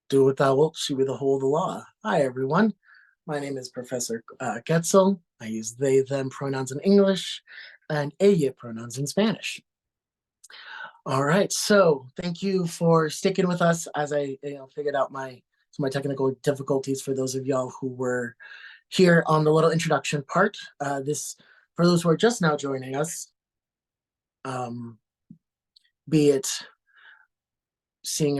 Do what thou wilt, she with the whole of the law. Hi, everyone. My name is Professor Quetzal. I use they, them pronouns in English and ella pronouns in Spanish. All right, so thank you for sticking with us as I figured out my technical difficulties for those of y'all who were here on the little introduction part. This, for those who are just now joining us, um, be it seeing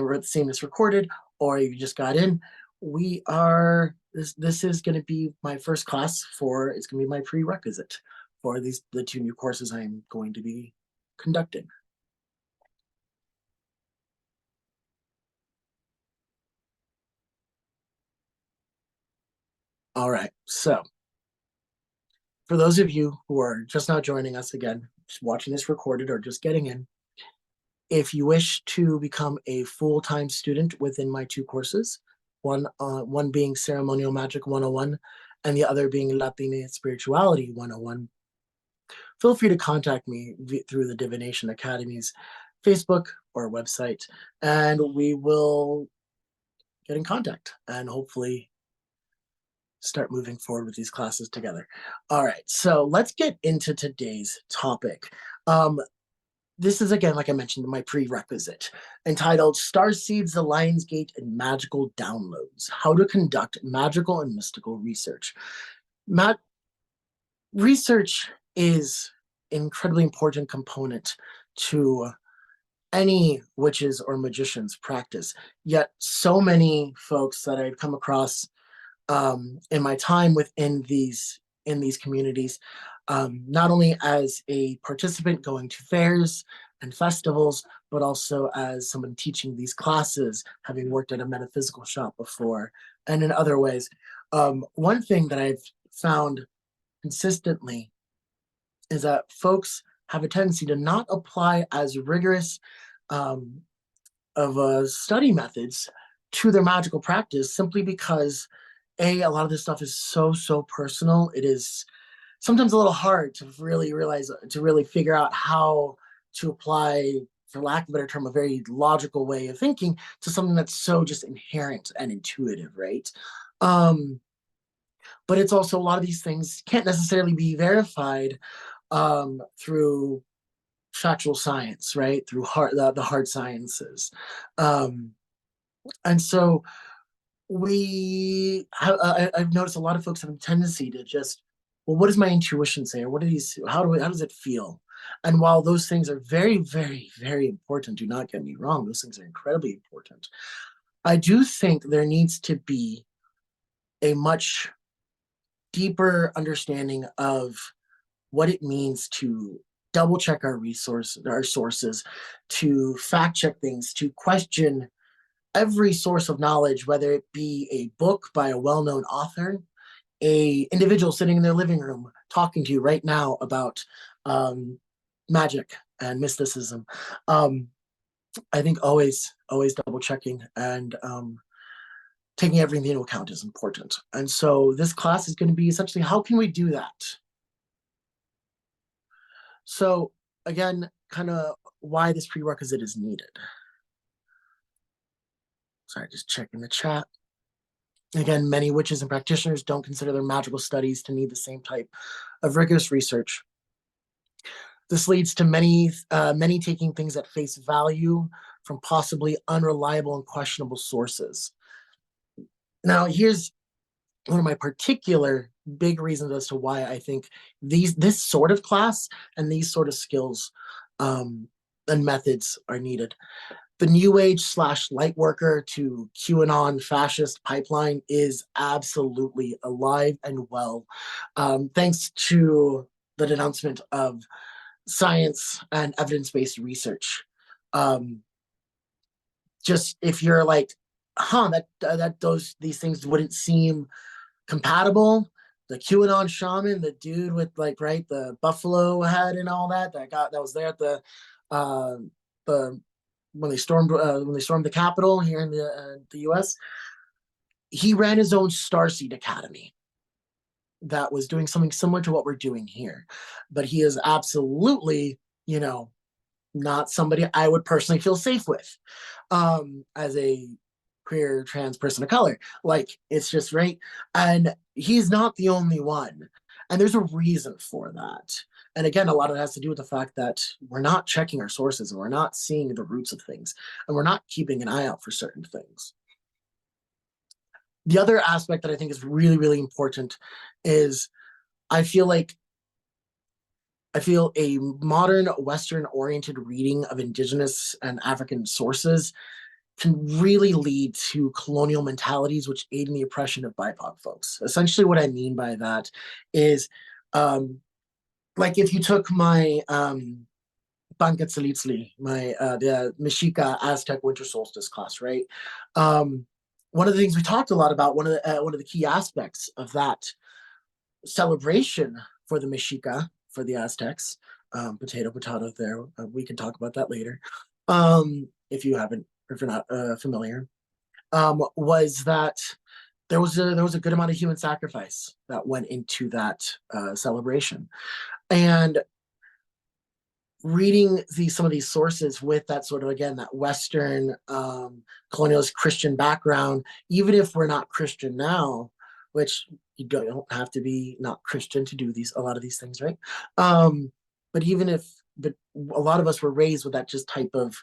this recorded or you just got in, we are this is going to be my first class for it's going to be my prerequisite for the two new courses I'm going to be conducting. All right, so for those of you who are just now joining us again, just watching this recorded or just getting in, if you wish to become a full-time student within my two courses, one being Ceremonial Magick 101 and the other being Latine Spirituality 101, feel free to contact me through the Divination Academy's Facebook or website, and we will get in contact and hopefully start moving forward with these classes together. All right, so let's get into today's topic. This is, again, like I mentioned, my prerequisite, entitled Starseeds, the Lion's Gate, and Magical Downloads, How to Conduct Magical and Mystical Research. Research is an incredibly important component to any witches or magicians practice. Yet so many folks that I've come across in my time within these communities, not only as a participant going to fairs and festivals, but also as someone teaching these classes, having worked at a metaphysical shop before, and in other ways. One thing that I've found consistently is that folks have a tendency to not apply as rigorous of study methods to their magical practice, simply because a lot of this stuff is so personal. It is sometimes a little hard to really figure out how to apply, for lack of a better term, a very logical way of thinking to something that's so just inherent and intuitive, right? But it's also, a lot of these things can't necessarily be verified through factual science, right? Through the hard sciences. And so I've noticed a lot of folks have a tendency to just, well, what does my intuition say? Or how does it feel? And while those things are very, very, very important, do not get me wrong, those things are incredibly important. I do think there needs to be a much deeper understanding of what it means to double check our sources, to fact check things, to question every source of knowledge, whether it be a book by a well-known author, a individual sitting in their living room talking to you right now about magic and mysticism. I think always double checking and taking everything into account is important. And so this class is going to be essentially, how can we do that? So again, kind of why this prerequisite is needed. Sorry, just checking the chat. Again, many witches and practitioners don't consider their magical studies to need the same type of rigorous research. This leads to many taking things at face value from possibly unreliable and questionable sources. Now, here's one of my particular big reasons as to why I think this sort of class and these sort of skills and methods are needed. The New Age / light worker to QAnon fascist pipeline is absolutely alive and well, thanks to the denouncement of science and evidence-based research. Just if you're like, these things wouldn't seem compatible. The QAnon shaman, the dude with the buffalo head and all that was there at the when they stormed the Capitol here in the U.S. He ran his own Starseed Academy that was doing something similar to what we're doing here, but he is absolutely, not somebody I would personally feel safe with as a queer trans person of color. Like, it's just right. And he's not the only one. And there's a reason for that. And again, a lot of it has to do with the fact that we're not checking our sources and we're not seeing the roots of things and we're not keeping an eye out for certain things. The other aspect that I think is really, really important is I feel a modern Western oriented reading of Indigenous and African sources can really lead to colonial mentalities which aid in the oppression of BIPOC folks. Essentially, what I mean by that is, like, if you took my Pancatzalitzli, my the Mexica Aztec Winter Solstice class, right? One of the things we talked a lot about, one of the key aspects of that celebration for the Mexica, for the Aztecs, potato there. We can talk about that later. If you haven't, if you're not familiar, was that there was a good amount of human sacrifice that went into that celebration, and reading some of these sources with that sort of, again, that Western colonialist Christian background, even if we're not Christian now, which you don't have to be not Christian to do a lot of these things, right? But a lot of us were raised with that just type of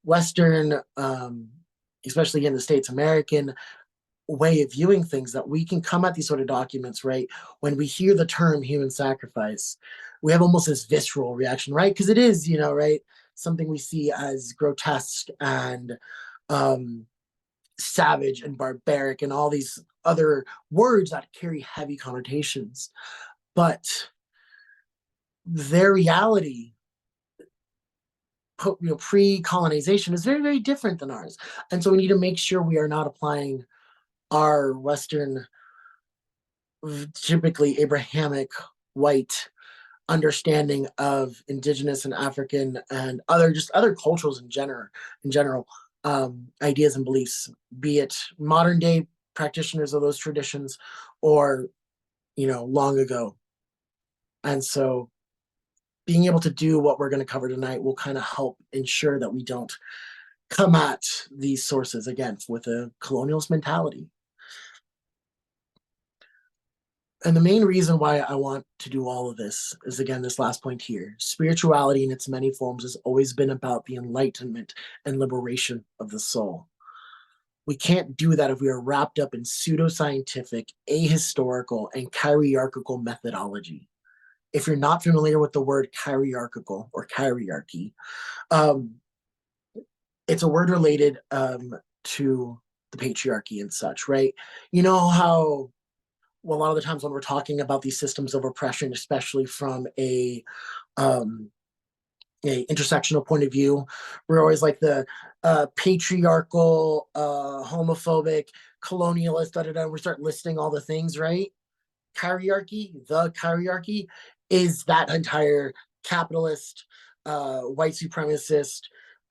Western, especially in the States, American way of viewing things, that we can come at these sort of documents, right? When we hear the term human sacrifice, we have almost this visceral reaction, right? Because it is, right, something we see as grotesque and savage and barbaric and all these other words that carry heavy connotations. But their reality, pre-colonization, is very, very different than ours. And so we need to make sure we are not applying our Western, typically Abrahamic, white understanding of Indigenous and African and other cultures in general, ideas and beliefs, be it modern day practitioners of those traditions or long ago. And so being able to do what we're going to cover tonight will kind of help ensure that we don't come at these sources again with a colonialist mentality. And the main reason why I want to do all of this is, again, this last point here. Spirituality in its many forms has always been about the enlightenment and liberation of the soul. We can't do that if we are wrapped up in pseudoscientific, ahistorical, and hierarchical methodology. If you're not familiar with the word hierarchical or hierarchy, it's a word related to the patriarchy and such, right? You know how, well, a lot of the times when we're talking about these systems of oppression, especially from a intersectional point of view, we're always like the patriarchal, homophobic, colonialist, we start listing all the things, right? The hierarchy is that entire capitalist, white supremacist,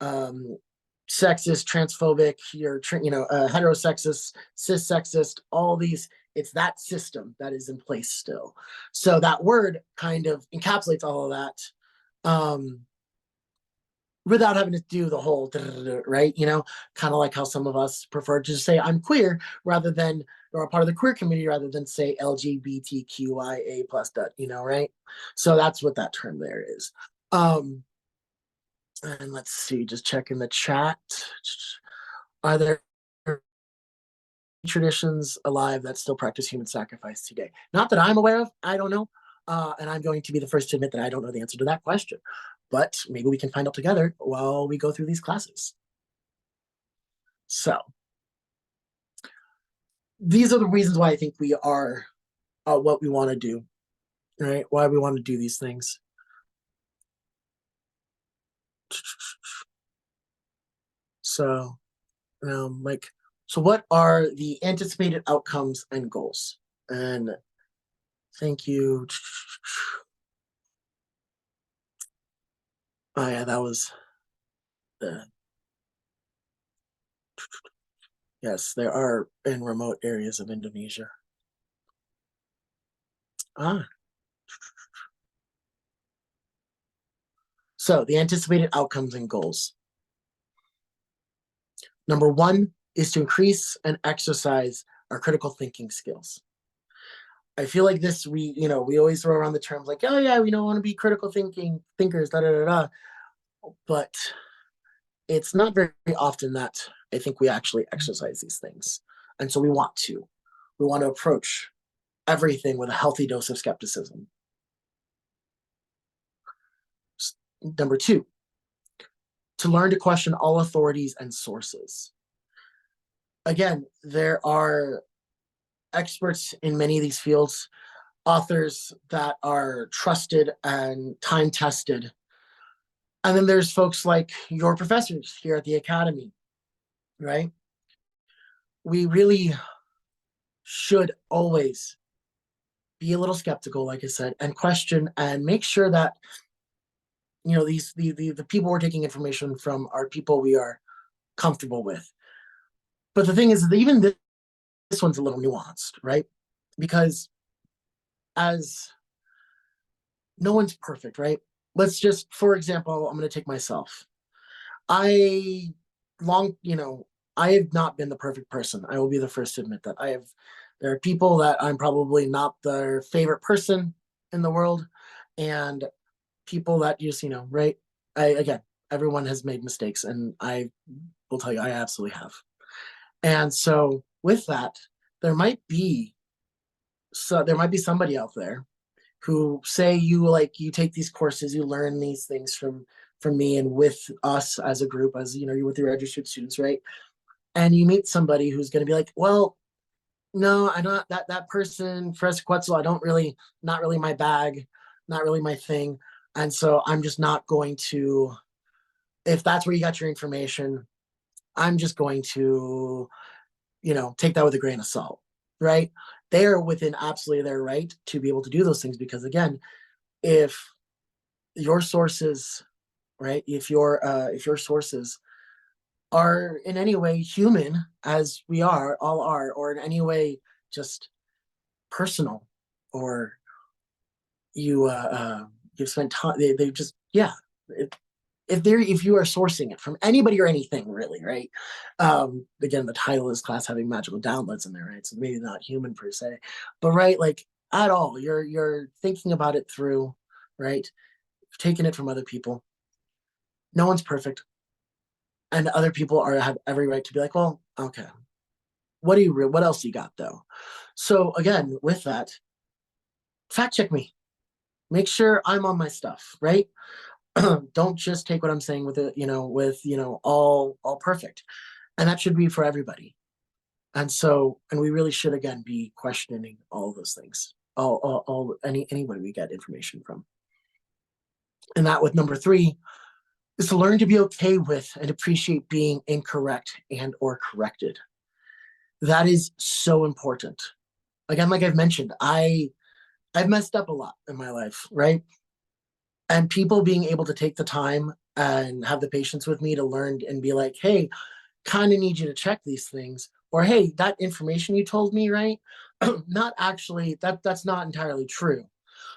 sexist, transphobic, heterosexist, cis sexist, all these. It's that system that is in place still. So that word kind of encapsulates all of that, without having to do the whole right, kind of like how some of us prefer to just say I'm queer rather than, or a part of the queer community, rather than say LGBTQIA plus, right? So that's what that term there is. And let's see, just checking the chat. Are there traditions alive that still practice human sacrifice today? Not that I'm aware of. I don't know. And I'm going to be the first to admit that I don't know the answer to that question. But maybe we can find out together while we go through these classes. So these are the reasons why I think we are what we want to do, right? Why we want to do these things. So, so what are the anticipated outcomes and goals? And thank you. Oh yeah, that was the. Yes, there are in remote areas of Indonesia. So the anticipated outcomes and goals. Number one, is to increase and exercise our critical thinking skills. I feel like this, we always throw around the terms like, oh yeah, we don't want to be critical thinkers, da da da da. But it's not very often that I think we actually exercise these things. And so we want to. We want to approach everything with a healthy dose of skepticism. Number 2, to learn to question all authorities and sources. Again, there are experts in many of these fields, authors that are trusted and time tested. And then there's folks like your professors here at the academy, right? We really should always be a little skeptical, like I said, and question and make sure that the people we're taking information from are people we are comfortable with. But the thing is that even this one's a little nuanced, right? Because as no one's perfect, right? Let's just, for example, I'm going to take myself. I I have not been the perfect person. I will be the first to admit that. There are people that I'm probably not their favorite person in the world, and people that just, right? Again, everyone has made mistakes, and I will tell you, I absolutely have. And so with that, there might be somebody out there who say you take these courses, you learn these things from me and with us as a group, as you're with your registered students, right? And you meet somebody who's going to be like, well, no, I'm not that person, Professor Quetzal, not really my bag, not really my thing. And so I'm just not going to, if that's where you got your information, I'm just going to, take that with a grain of salt, right? They are within absolutely their right to be able to do those things because, again, if your sources, right, if your sources are in any way human, as we all are, or in any way just personal, or you've spent time, they just, yeah, if you are sourcing it from anybody or anything, really, right? Again, the title of this class having magical downloads in there, right? So maybe not human per se, but right, like at all, you're thinking about it through, right? Taking it from other people. No one's perfect, and other people have every right to be like, well, okay, what else you got though? So again, with that, fact check me. Make sure I'm on my stuff, right? Don't just take what I'm saying with it, all perfect. And that should be for everybody. And we really should again be questioning all those things, anybody we get information from. And that with number 3 is to learn to be okay with and appreciate being incorrect and or corrected. That is so important. Again, like I've mentioned, I've messed up a lot in my life, right? And people being able to take the time and have the patience with me to learn and be like, hey, kind of need you to check these things, or hey, that information you told me, right? Not actually, that's not entirely true.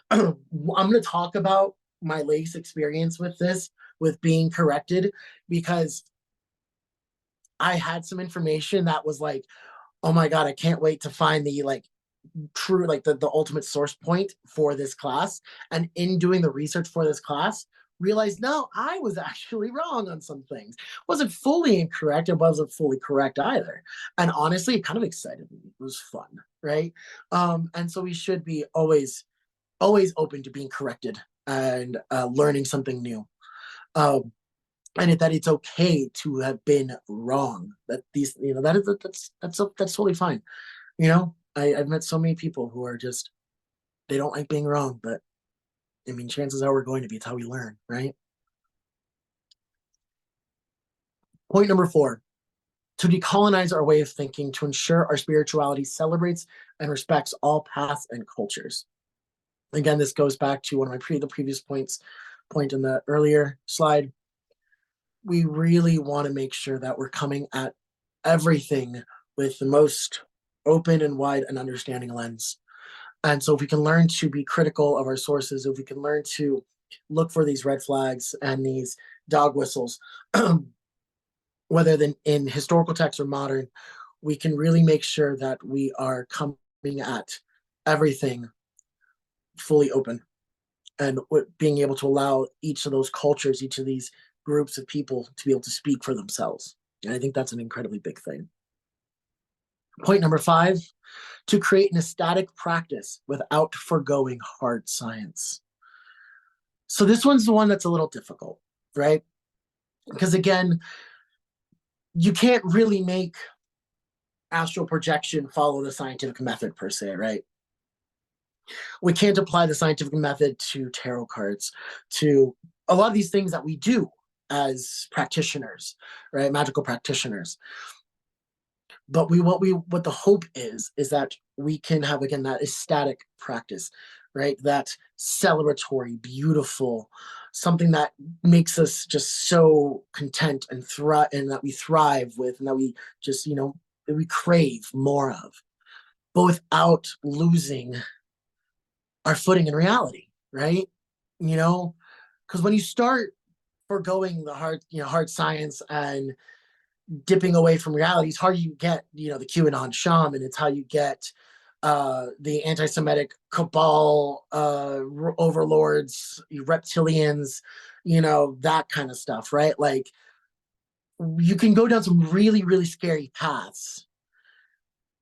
I'm going to talk about my latest experience with this, with being corrected, because I had some information that was like, oh my God, I can't wait to find the true, like the ultimate source point for this class. And in doing the research for this class, realized no, I was actually wrong on some things. Wasn't fully incorrect, it wasn't fully correct either. And honestly, it kind of excited me. It was fun, right? And so we should be always open to being corrected and learning something new. And that it's okay to have been wrong. That these, that's totally fine. I've met so many people who are just, they don't like being wrong, but I mean, chances are we're going to be. It's how we learn, right? Point number 4, to decolonize our way of thinking to ensure our spirituality celebrates and respects all paths and cultures. Again, this goes back to one of the previous point in the earlier slide. We really want to make sure that we're coming at everything with the most open and wide and understanding lens. And so if we can learn to be critical of our sources, if we can learn to look for these red flags and these dog whistles, whether than in historical texts or modern, we can really make sure that we are coming at everything fully open, and being able to allow each of those cultures, each of these groups of people to be able to speak for themselves. And I think that's an incredibly big thing. Point number 5, to create an ecstatic practice without foregoing hard science. So this one's the one that's a little difficult, right? Because again, you can't really make astral projection follow the scientific method per se, right? We can't apply the scientific method to tarot cards, to a lot of these things that we do as practitioners, right? Magical practitioners. But what the hope is that we can have, again, that ecstatic practice, right? That celebratory, beautiful, something that makes us just so content and thrive, and that we thrive with, and that we just, that we crave more of, but without losing our footing in reality, right? Because when you start foregoing the hard science and dipping away from reality, it's how you get, the QAnon shaman. It's how you get the anti-Semitic cabal overlords, reptilians, that kind of stuff, right? Like, you can go down some really, really scary paths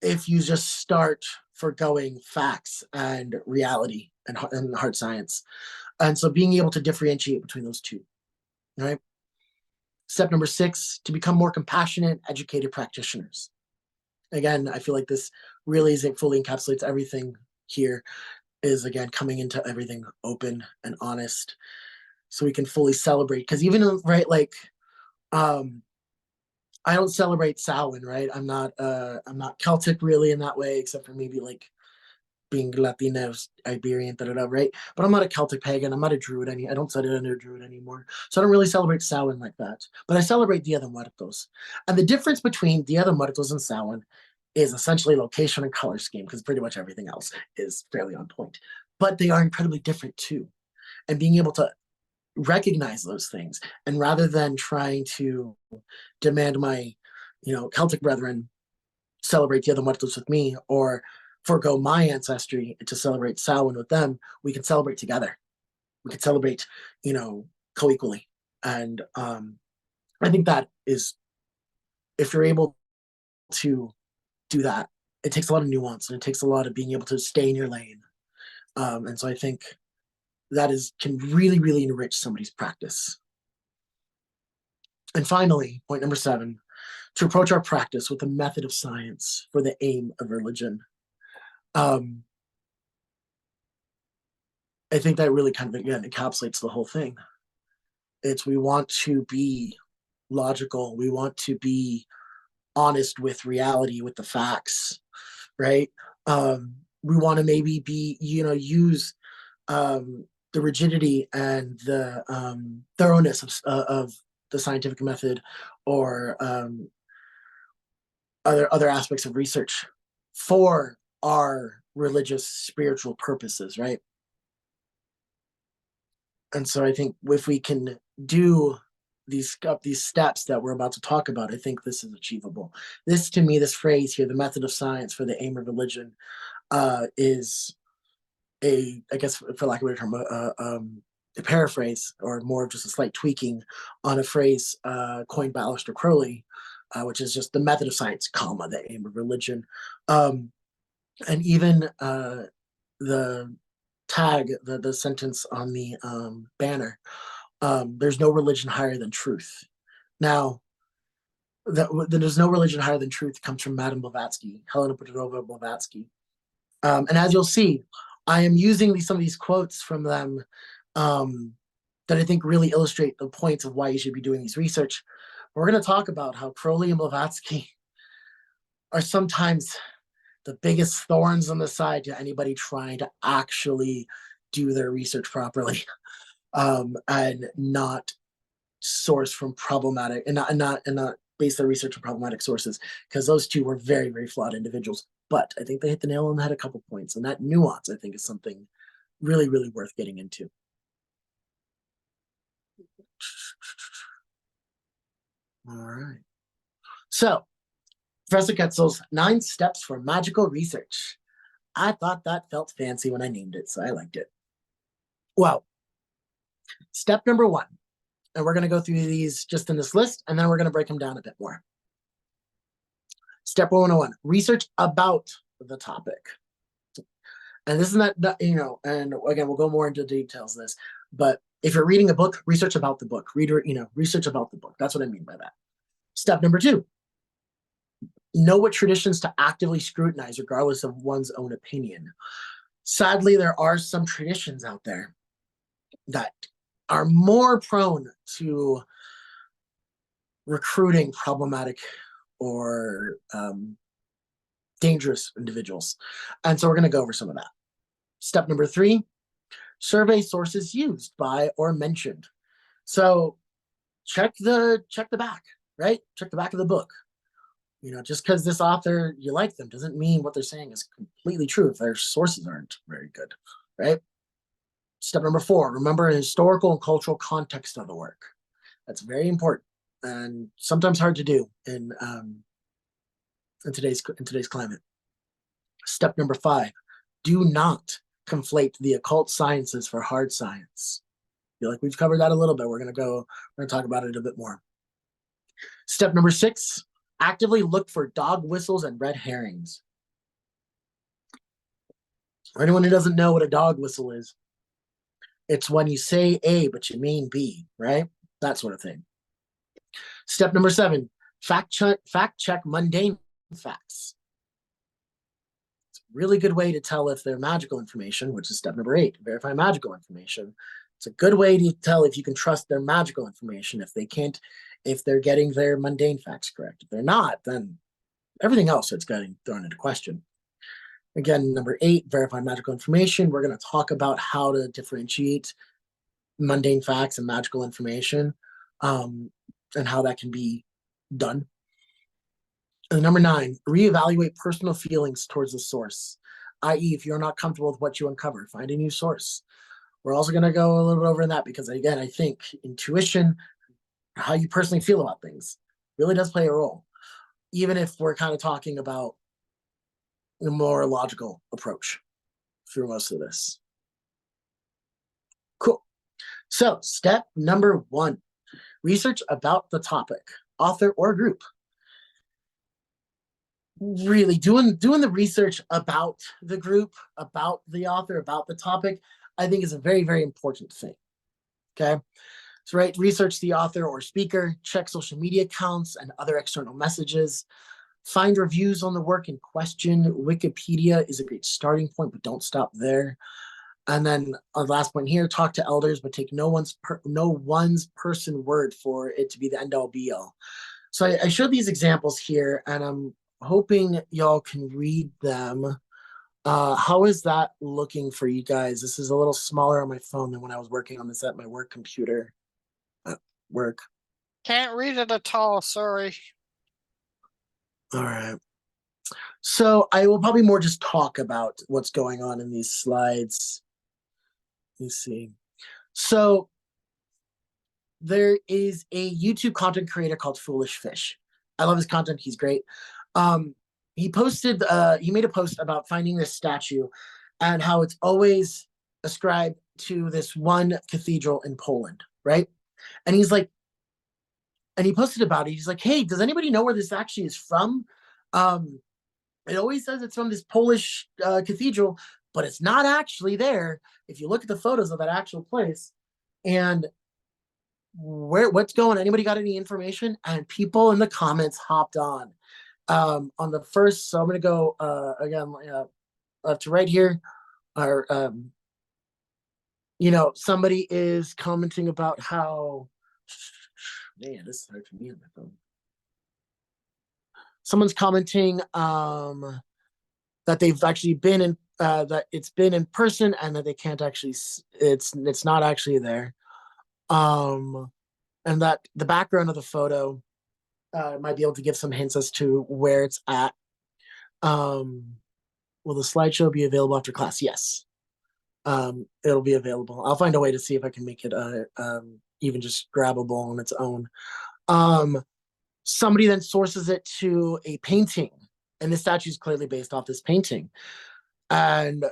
if you just start foregoing facts and reality and hard science. And so being able to differentiate between those two, right? Step number 6, to become more compassionate, educated practitioners. Again, I feel like this really fully encapsulates everything here, is, again, coming into everything open and honest, so we can fully celebrate. Because even, right, like, I don't celebrate Samhain, right? I'm not Celtic really in that way, except for maybe like being Latino, Iberian, right? But I'm not a Celtic pagan. I'm not a Druid. I don't study under a Druid anymore. So I don't really celebrate Samhain like that. But I celebrate Dia de Muertos. And the difference between Dia de Muertos and Samhain is essentially location and color scheme, because pretty much everything else is fairly on point. But they are incredibly different too. And being able to recognize those things, and rather than trying to demand my, Celtic brethren celebrate Dia de Muertos with me, or forego my ancestry to celebrate Samhain with them, we can celebrate together. We can celebrate, co-equally. And I think that is, if you're able to do that, it takes a lot of nuance, and it takes a lot of being able to stay in your lane. And so I think that can really, really enrich somebody's practice. And finally, point number 7, to approach our practice with a method of science for the aim of religion. I think that really kind of, again, encapsulates the whole thing. We want to be logical. We want to be honest with reality, with the facts, right? We want to maybe use the rigidity and the thoroughness of the scientific method, or other aspects of research for our religious, spiritual purposes, right? And so I think if we can do these steps that we're about to talk about, I think this is achievable. This, to me, this phrase here, the method of science for the aim of religion, is I guess, for lack of a better term, a paraphrase, or more of just a slight tweaking on a phrase coined by Aleister Crowley, which is just the method of science, comma, the aim of religion. And even the tag, the sentence on the banner, there's no religion higher than truth. Now, there's no religion higher than truth comes from Madame Blavatsky, Helena Petrovna Blavatsky. And as you'll see, I am using some of these quotes from them that I think really illustrate the points of why you should be doing these research. We're going to talk about how Crowley and Blavatsky are sometimes the biggest thorns on the side to anybody trying to actually do their research properly, and not source from problematic, and not base their research on problematic sources, because those two were very, very flawed individuals. But I think they hit the nail on the head a couple points, and that nuance, I think, is something really, really worth getting into. All right. So, Professor Quetzal's 9 Steps for Magical Research. I thought that felt fancy when I named it, so I liked it. Well, step number 1, and we're going to go through these just in this list, and then we're going to break them down a bit more. Step 101, research about the topic. And this is not, and again, we'll go more into details of this, but if you're reading a book, research about the book. Research about the book. That's what I mean by that. Step number 2, know what traditions to actively scrutinize regardless of one's own opinion. Sadly, there are some traditions out there that are more prone to recruiting problematic or dangerous individuals. And so we're going to go over some of that. Step number 3, survey sources used by or mentioned. So check the back, right? Check the back of the book. Just because this author, you like them, doesn't mean what they're saying is completely true if their sources aren't very good, right? Step number 4, remember the historical and cultural context of the work. That's very important and sometimes hard to do in today's climate. Step number 5, do not conflate the occult sciences for hard science. I feel like we've covered that a little bit. We're going to talk about it a bit more. Step number 6, actively look for dog whistles and red herrings. For anyone who doesn't know what a dog whistle is, it's when you say A, but you mean B, right? That sort of thing. Step number 7, fact check mundane facts. It's a really good way to tell if they're magical information, which is step number 8, verify magical information. It's a good way to tell if you can trust their magical information if they're getting their mundane facts correct. If they're not, then everything else is getting thrown into question. Again, number 8, verify magical information. We're going to talk about how to differentiate mundane facts and magical information, and how that can be done. And number 9, reevaluate personal feelings towards the source, i.e., if you're not comfortable with what you uncover, find a new source. We're also going to go a little bit over that because, again, I think intuition, how you personally feel about things, really does play a role, even if we're kind of talking about a more logical approach through most of this. Cool. So step number 1, research about the topic, author or group. Really doing the research about the group, about the author, about the topic, I think is a very, very important thing. Okay. So, right, research the author or speaker, check social media accounts and other external messages, find reviews on the work in question. Wikipedia is a great starting point, but don't stop there. And then our last point here, talk to elders, but take no one's person word for it to be the end all be all. So I showed these examples here, and I'm hoping y'all can read them. How is that looking for you guys? This is a little smaller on my phone than when I was working on this at my work computer at work. Can't read it at all, sorry. All right. So I will probably more just talk about what's going on in these slides. Let me see. So there is a YouTube content creator called Foolish Fish. I love his content. He's great. He made a post about finding this statue and how it's always ascribed to this one cathedral in Poland, right? And he posted about it. He's like, hey, does anybody know where this actually is from? It always says it's from this Polish cathedral, but it's not actually there. If you look at the photos of that actual place, and what's going on? Anybody got any information? And people in the comments hopped on the first. So I'm going to go again left to right here. Or somebody is commenting about how, man, this is hard for me on my phone. Someone's commenting that they've actually been in that it's been in person and that they can't actually it's not actually there, and that the background of the photo might be able to give some hints as to where it's at. Will the slideshow be available after class? Yes. It'll be available. I'll find a way to see if I can make it even just grabbable on its own. Somebody then sources it to a painting, and the statue is clearly based off this painting. And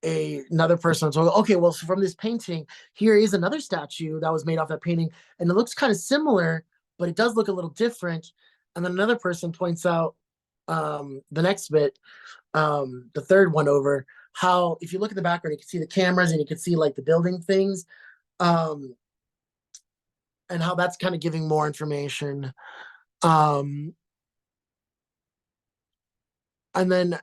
another person told, okay, well, so from this painting, here is another statue that was made off that painting, and it looks kind of similar, but it does look a little different. And then another person points out the next bit, the third one over, how if you look at the background, you can see the cameras and you can see like the building things, um, and how that's kind of giving more information. Um, and then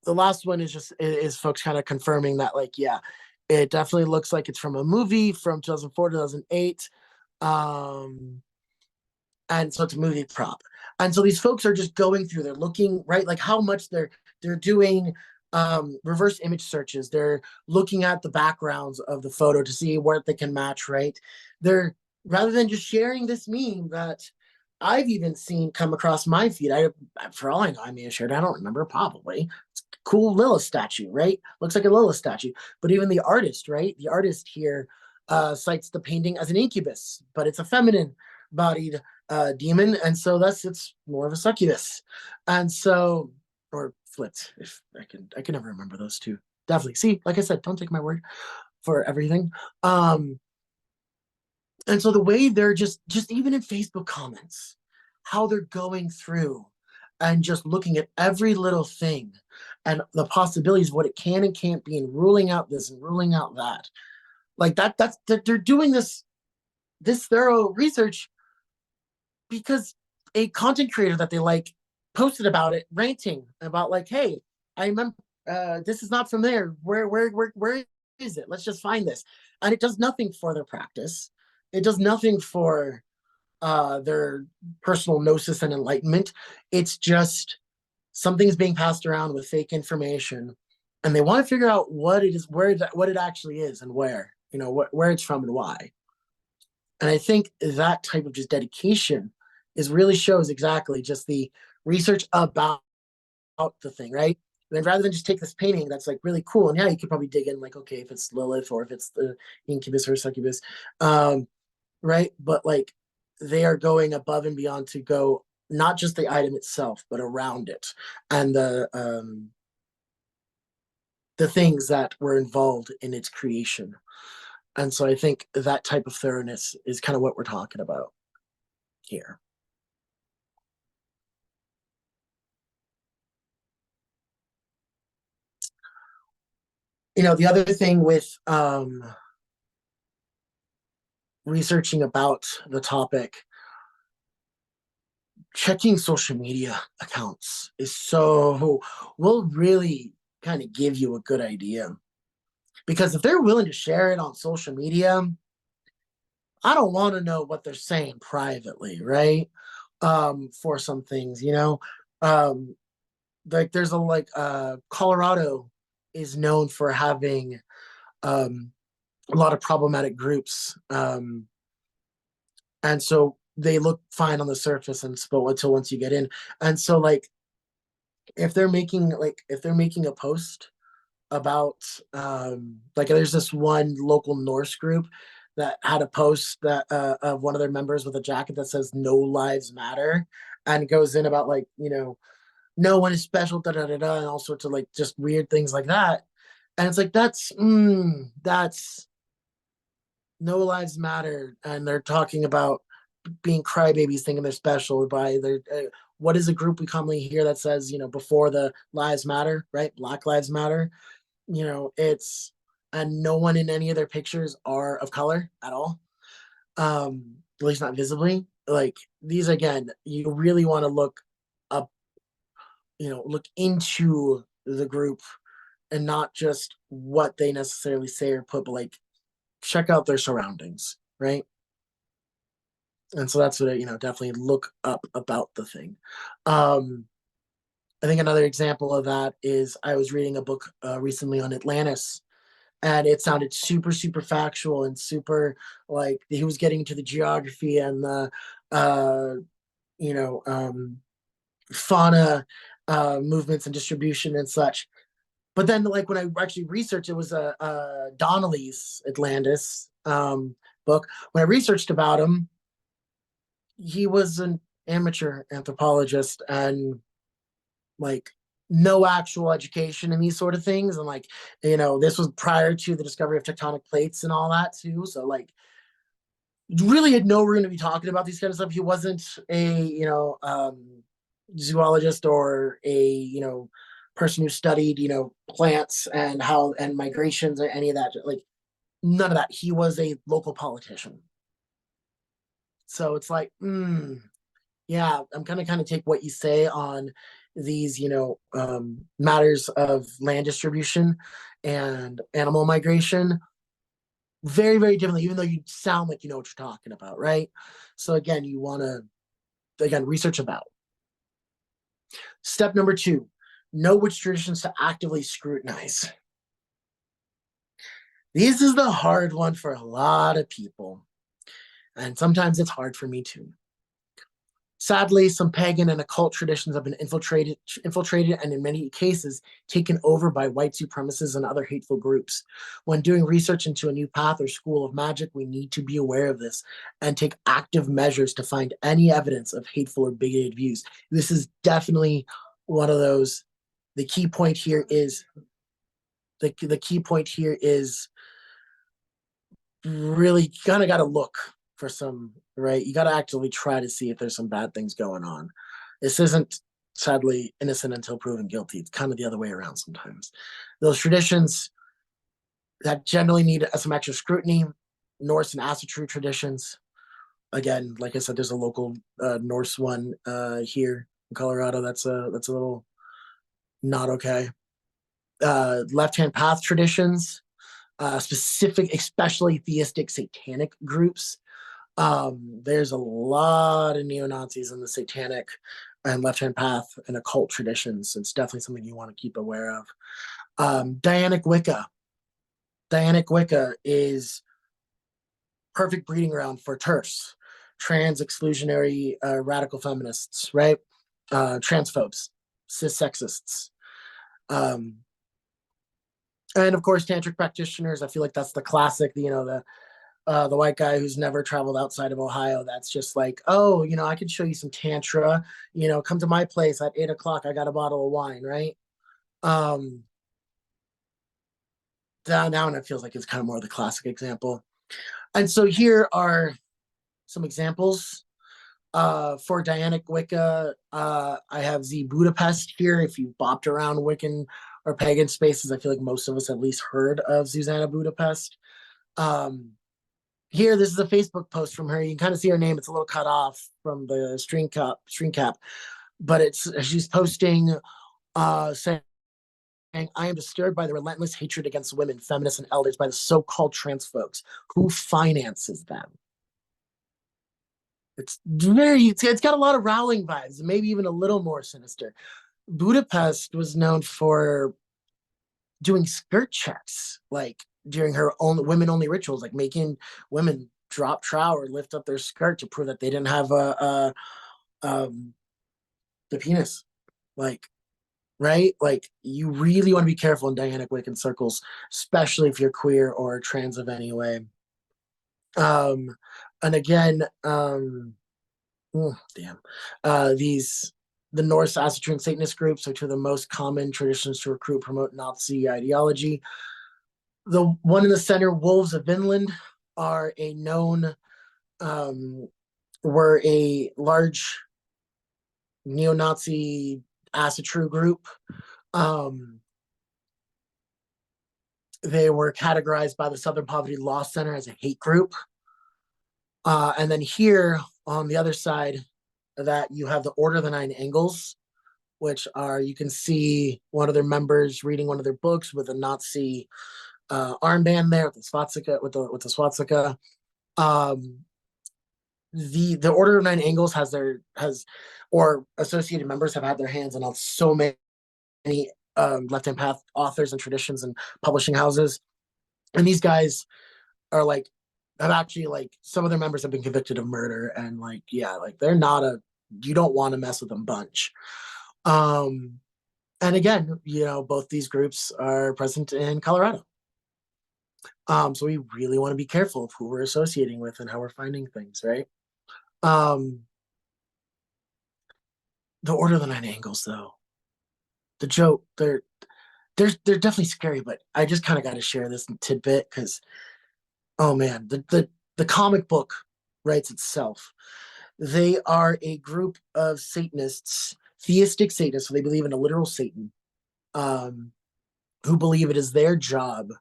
the last one is just is folks kind of confirming that, like, yeah, it definitely looks like it's from a movie from 2004 2008, and so it's a movie prop. And so these folks are just going through, they're looking, right, like how much they're doing reverse image searches, they're looking at the backgrounds of the photo to see where they can match, right? They're, rather than just sharing this meme that I've even seen come across my feed, for all I know, I may have shared, I don't remember, probably. It's a cool Lilith statue, right? Looks like a Lilith statue. But even the artist, right? The artist here cites the painting as an incubus, but it's a feminine bodied demon, and so thus it's more of a succubus. And so, or flipped, if I can never remember those two. Definitely. See, like I said, don't take my word for everything. And so the way they're just even in Facebook comments, how they're going through and just looking at every little thing and the possibilities of what it can and can't be, and ruling out this and ruling out that. Like that's that they're doing this thorough research because a content creator that they like posted about it, ranting about, like, hey, I remember this is not from there. Where is it? Let's just find this. And it does nothing for their practice. It does nothing for their personal gnosis and enlightenment. It's just something's being passed around with fake information, and they want to figure out what it is, what it actually is, and where, where it's from and why. And I think that type of just dedication is really shows exactly just the research about the thing, right? And then rather than just take this painting that's like really cool, and yeah, you could probably dig in, like, okay, if it's Lilith or if it's the incubus or succubus, right? But like they are going above and beyond to go not just the item itself, but around it, and the things that were involved in its creation. And so I think that type of thoroughness is kind of what we're talking about here. The other thing with researching about the topic, checking social media accounts is so will really kind of give you a good idea, because if they're willing to share it on social media, I don't want to know what they're saying privately, right? For some things, um, like there's Colorado is known for having a lot of problematic groups, and so they look fine on the surface, and but until once you get in, and so like if they're making a post about like there's this one local Norse group that had a post that of one of their members with a jacket that says "No Lives Matter," and goes in about, like, no one is special, da da da da, and all sorts of like just weird things like that. And it's like that's no lives matter, and they're talking about being crybabies, thinking they're special by their. What is a group we commonly hear that says, before the lives matter, right? Black lives matter. It's, and no one in any of their pictures are of color at all. At least not visibly. Like these, again, you really want to look up, look into the group and not just what they necessarily say or put, but like check out their surroundings, right? And so that's what definitely look up about the thing. I think another example of that is I was reading a book recently on Atlantis, and it sounded super super factual and super, like he was getting into the geography and the uh, you know fauna movements and distribution and such. But then, like, when I actually researched, it was a Donnelly's Atlantis book. When I researched about him, he was an amateur anthropologist and like no actual education in these sort of things. And like, this was prior to the discovery of tectonic plates and all that too. So like really had no room to be talking about these kind of stuff. He wasn't a, zoologist or a, person who studied, plants and how and migrations or any of that. Like none of that. He was a local politician. So it's like, yeah, I'm gonna kind of take what you say on these, matters of land distribution and animal migration very, very differently, even though you sound like you know what you're talking about, right? So again, you want to again research about. Step number 2, know which traditions to actively scrutinize. This is the hard one for a lot of people, and sometimes it's hard for me too. Sadly, some pagan and occult traditions have been infiltrated, and in many cases taken over by white supremacists and other hateful groups. When doing research into a new path or school of magic, we need to be aware of this and take active measures to find any evidence of hateful or bigoted views. This is definitely one of those. The key point here is the key point here is really kind of got to look for some, right? You got to actively try to see if there's some bad things going on. This isn't sadly innocent until proven guilty. It's kind of the other way around sometimes. Those traditions that generally need some extra scrutiny, Norse and Asatru traditions. Again, like I said, there's a local Norse one here in Colorado. That's a little not okay. Left hand path traditions, specific, especially theistic satanic groups. There's a lot of neo-Nazis in the satanic and left-hand path and occult traditions. It's definitely something you want to keep aware of. Dianic Wicca. Dianic Wicca is perfect breeding ground for TERFs, trans exclusionary radical feminists, right? Transphobes, cis sexists. And of course, tantric practitioners. I feel like that's the classic, the white guy who's never traveled outside of Ohio. That's just like, oh, I can show you some tantra. Come to my place at 8 o'clock. I got a bottle of wine, right? Now and it feels like it's kind of more the classic example. And so here are some examples for Dianic Wicca. I have Z Budapest here. If you bopped around Wiccan or pagan spaces, I feel like most of us at least heard of Susanna Budapest. Here, this is a Facebook post from her. You can kind of see her name. It's a little cut off from the screen cap, but she's posting saying, I am disturbed by the relentless hatred against women, feminists, and elders by the so-called trans folks. Who finances them? It's got a lot of Rowling vibes, maybe even a little more sinister. Budapest was known for doing skirt checks, like during her own women-only rituals, like making women drop trow or lift up their skirt to prove that they didn't have the penis, like right? Like you really want to be careful in Dianic Wiccan circles, especially if you're queer or trans of any way. And again, damn, the Norse Asatru Satanist groups are two of the most common traditions to recruit, promote Nazi ideology. The one in the center, Wolves of Vinland, are a known, were a large neo-Nazi Asatru group. They were categorized by the Southern Poverty Law Center as a hate group. And then here on the other side of that, you have the Order of the Nine Angles, which are, you can see one of their members reading one of their books with a Nazi armband there with the swastika. The Order of Nine Angles or associated members have had their hands on so many left-hand path authors and traditions and publishing houses, and these guys are like have actually like some of their members have been convicted of murder, and like they're not you don't want to mess with them bunch. And again, both these groups are present in Colorado. So we really want to be careful of who we're associating with and how we're finding things, right? The Order of the Nine Angles, though, the joke, they're definitely scary, but I just kind of got to share this tidbit because, oh man, the comic book writes itself. They are a group of Satanists, theistic Satanists, so they believe in a literal Satan, um, who believe it is their job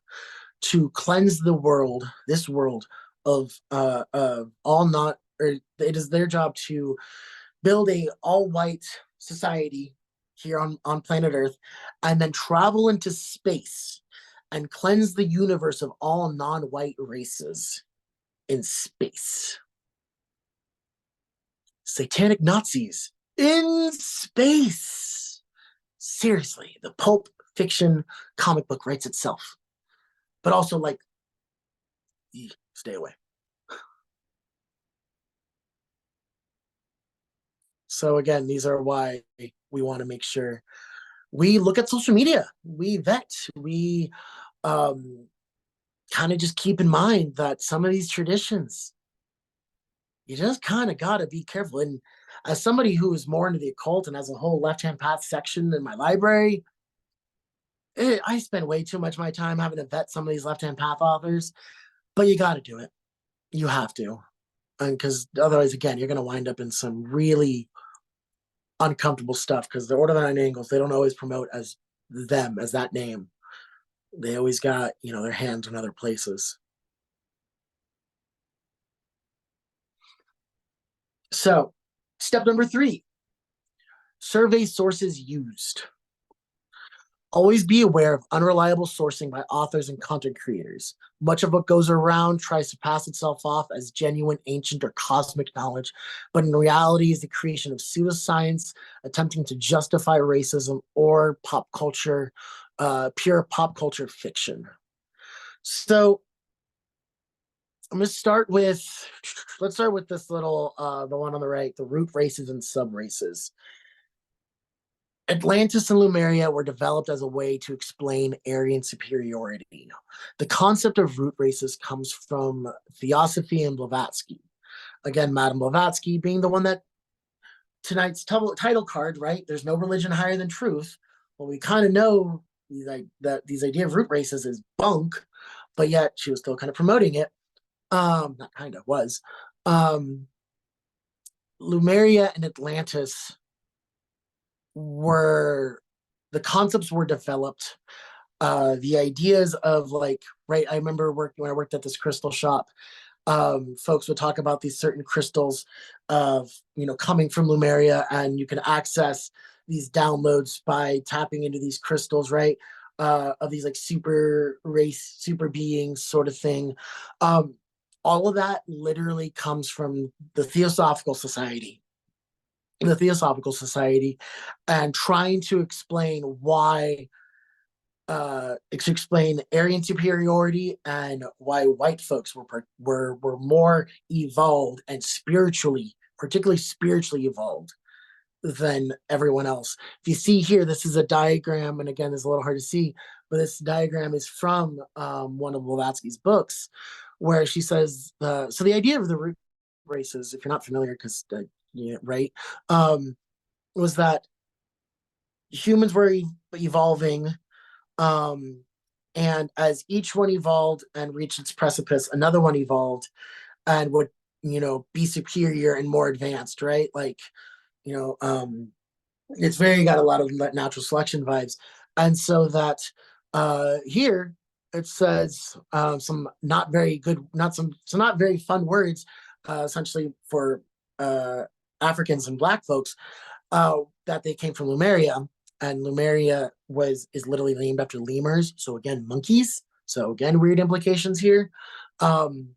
to cleanse the world, this world, of all not, or it is their job to build a all white society here on planet Earth, and then travel into space and cleanse the universe of all non-white races in space. Satanic Nazis in space. Seriously, the pulp fiction comic book writes itself. But also, like, stay away. So again, these are why we want to make sure we look at social media, we vet, we um, kind of just keep in mind that some of these traditions, you just kind of got to be careful. And as somebody who is more into the occult and has a whole left-hand path section in my library, I spend way too much of my time having to vet some of these left-hand path authors, but you got to do it. You have to. And because otherwise, again, you're going to wind up in some really uncomfortable stuff because the Order of the Nine Angles, they don't always promote as them, as that name. They always got, their hands in other places. So, step number 3, survey sources used. Always be aware of unreliable sourcing by authors and content creators. Much of what goes around tries to pass itself off as genuine, ancient, or cosmic knowledge, but in reality is the creation of pseudoscience attempting to justify racism or pop culture, pure pop culture fiction. So I'm going to let's start with this little, the one on the right, the root races and sub races. Atlantis and Lemuria were developed as a way to explain Aryan superiority. The concept of root races comes from Theosophy and Blavatsky. Again, Madame Blavatsky being the one that tonight's title card, right? There's no religion higher than truth. Well, we kind of know that these idea of root races is bunk, but yet she was still kind of promoting it. Not kind of was. Lemuria and Atlantis were the concepts were developed, the ideas of, like, right, I remember when I worked at this crystal shop, folks would talk about these certain crystals of coming from Lemuria, and you can access these downloads by tapping into these crystals, right, of these like super race, super beings sort of thing. All of that literally comes from the Theosophical Society, and trying to explain why, explain Aryan superiority and why white folks were more evolved and particularly spiritually evolved than everyone else. If you see here, this is a diagram, and again, it's a little hard to see, but this diagram is from one of Blavatsky's books, where she says, so the idea of the root races, if you're not familiar, because right, was that humans were evolving, um, and as each one evolved and reached its precipice, another one evolved and would be superior and more advanced, right? Like, it's very got a lot of natural selection vibes. And so that here it says some not very good, not very fun words, essentially for Africans and Black folks, that they came from Lemuria, and Lemuria is literally named after lemurs. So again, monkeys. So again, weird implications here. And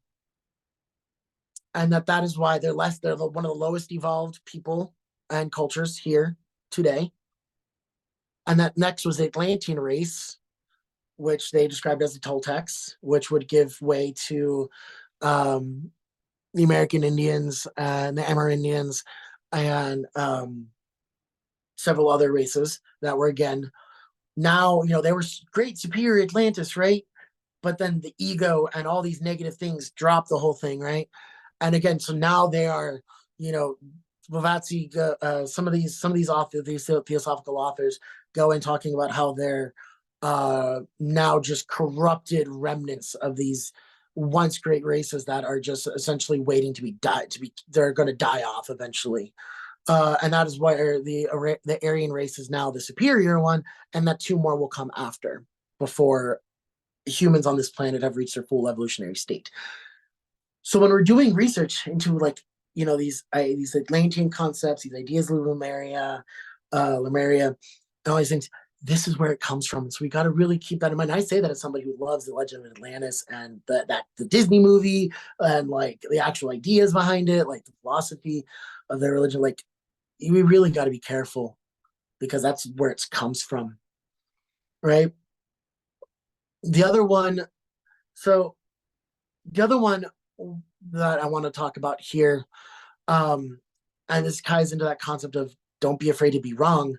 that is why they're one of the lowest evolved people and cultures here today. And that next was the Atlantean race, which they described as the Toltecs, which would give way to the American Indians and the Amerindians, and several other races that were, again, now, they were great, superior Atlantis, right? But then the ego and all these negative things dropped the whole thing, right? And again, so now they are, Blavatsky, some of these authors, these theosophical authors, go in talking about how they're now just corrupted remnants of these once great races that are just essentially waiting to be they're going to die off eventually. And that is why the Aryan race is now the superior one, and that two more will come after, before humans on this planet have reached their full evolutionary state. So when we're doing research into these Atlantean concepts, these ideas of Lemuria, and all these things, this is where it comes from. So we got to really keep that in mind. I say that as somebody who loves the Legend of Atlantis and the Disney movie and like the actual ideas behind it, like the philosophy of their religion. Like, we really got to be careful because that's where it comes from, right? The other one, so the other one that I want to talk about here, and this ties into that concept of don't be afraid to be wrong,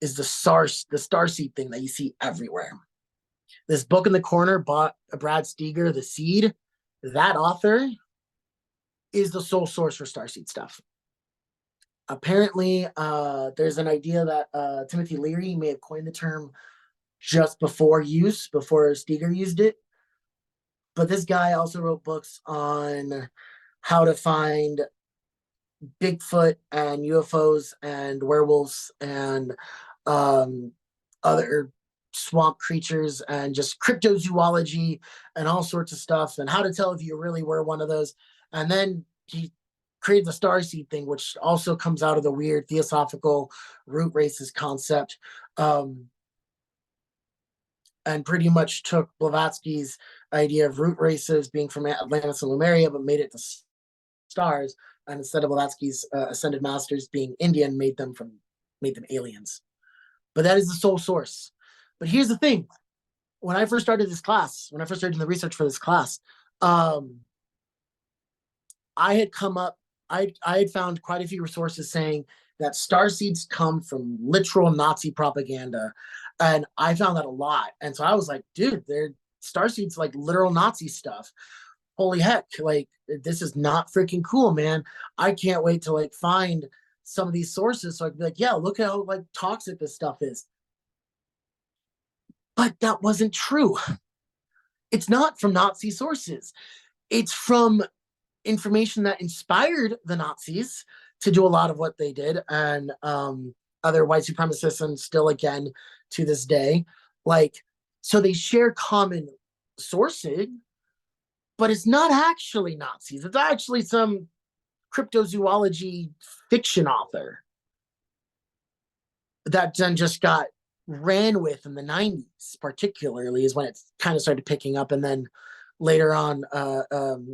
is the starseed thing that you see everywhere. This book in the corner, Brad Steger, The Seed, that author is the sole source for starseed stuff. Apparently, there's an idea that Timothy Leary may have coined the term just before Steger used it. But this guy also wrote books on how to find Bigfoot and UFOs and werewolves and other swamp creatures and just cryptozoology and all sorts of stuff, and how to tell if you really were one of those. And then he created the starseed thing, which also comes out of the weird theosophical root races concept, and pretty much took Blavatsky's idea of root races being from Atlantis and Lemuria, but made it to stars. And instead of Blavatsky's ascended masters being Indian, made them aliens. But that is the sole source. But here's the thing: when I first started doing the research for this class, I had found quite a few resources saying that starseeds come from literal Nazi propaganda, and I found that a lot. And so I was like, dude, they're starseeds like literal Nazi stuff. Holy heck, like this is not freaking cool, man. I can't wait to like find some of these sources so I can be like, yeah, look at how like toxic this stuff is. But that wasn't true. It's not from Nazi sources. It's from information that inspired the Nazis to do a lot of what they did, and other white supremacists, and still again to this day. Like, so they share common sourcing, but it's not actually Nazis. It's actually some cryptozoology fiction author that then just got ran with in the 90s, particularly, is when it kind of started picking up. And then later on,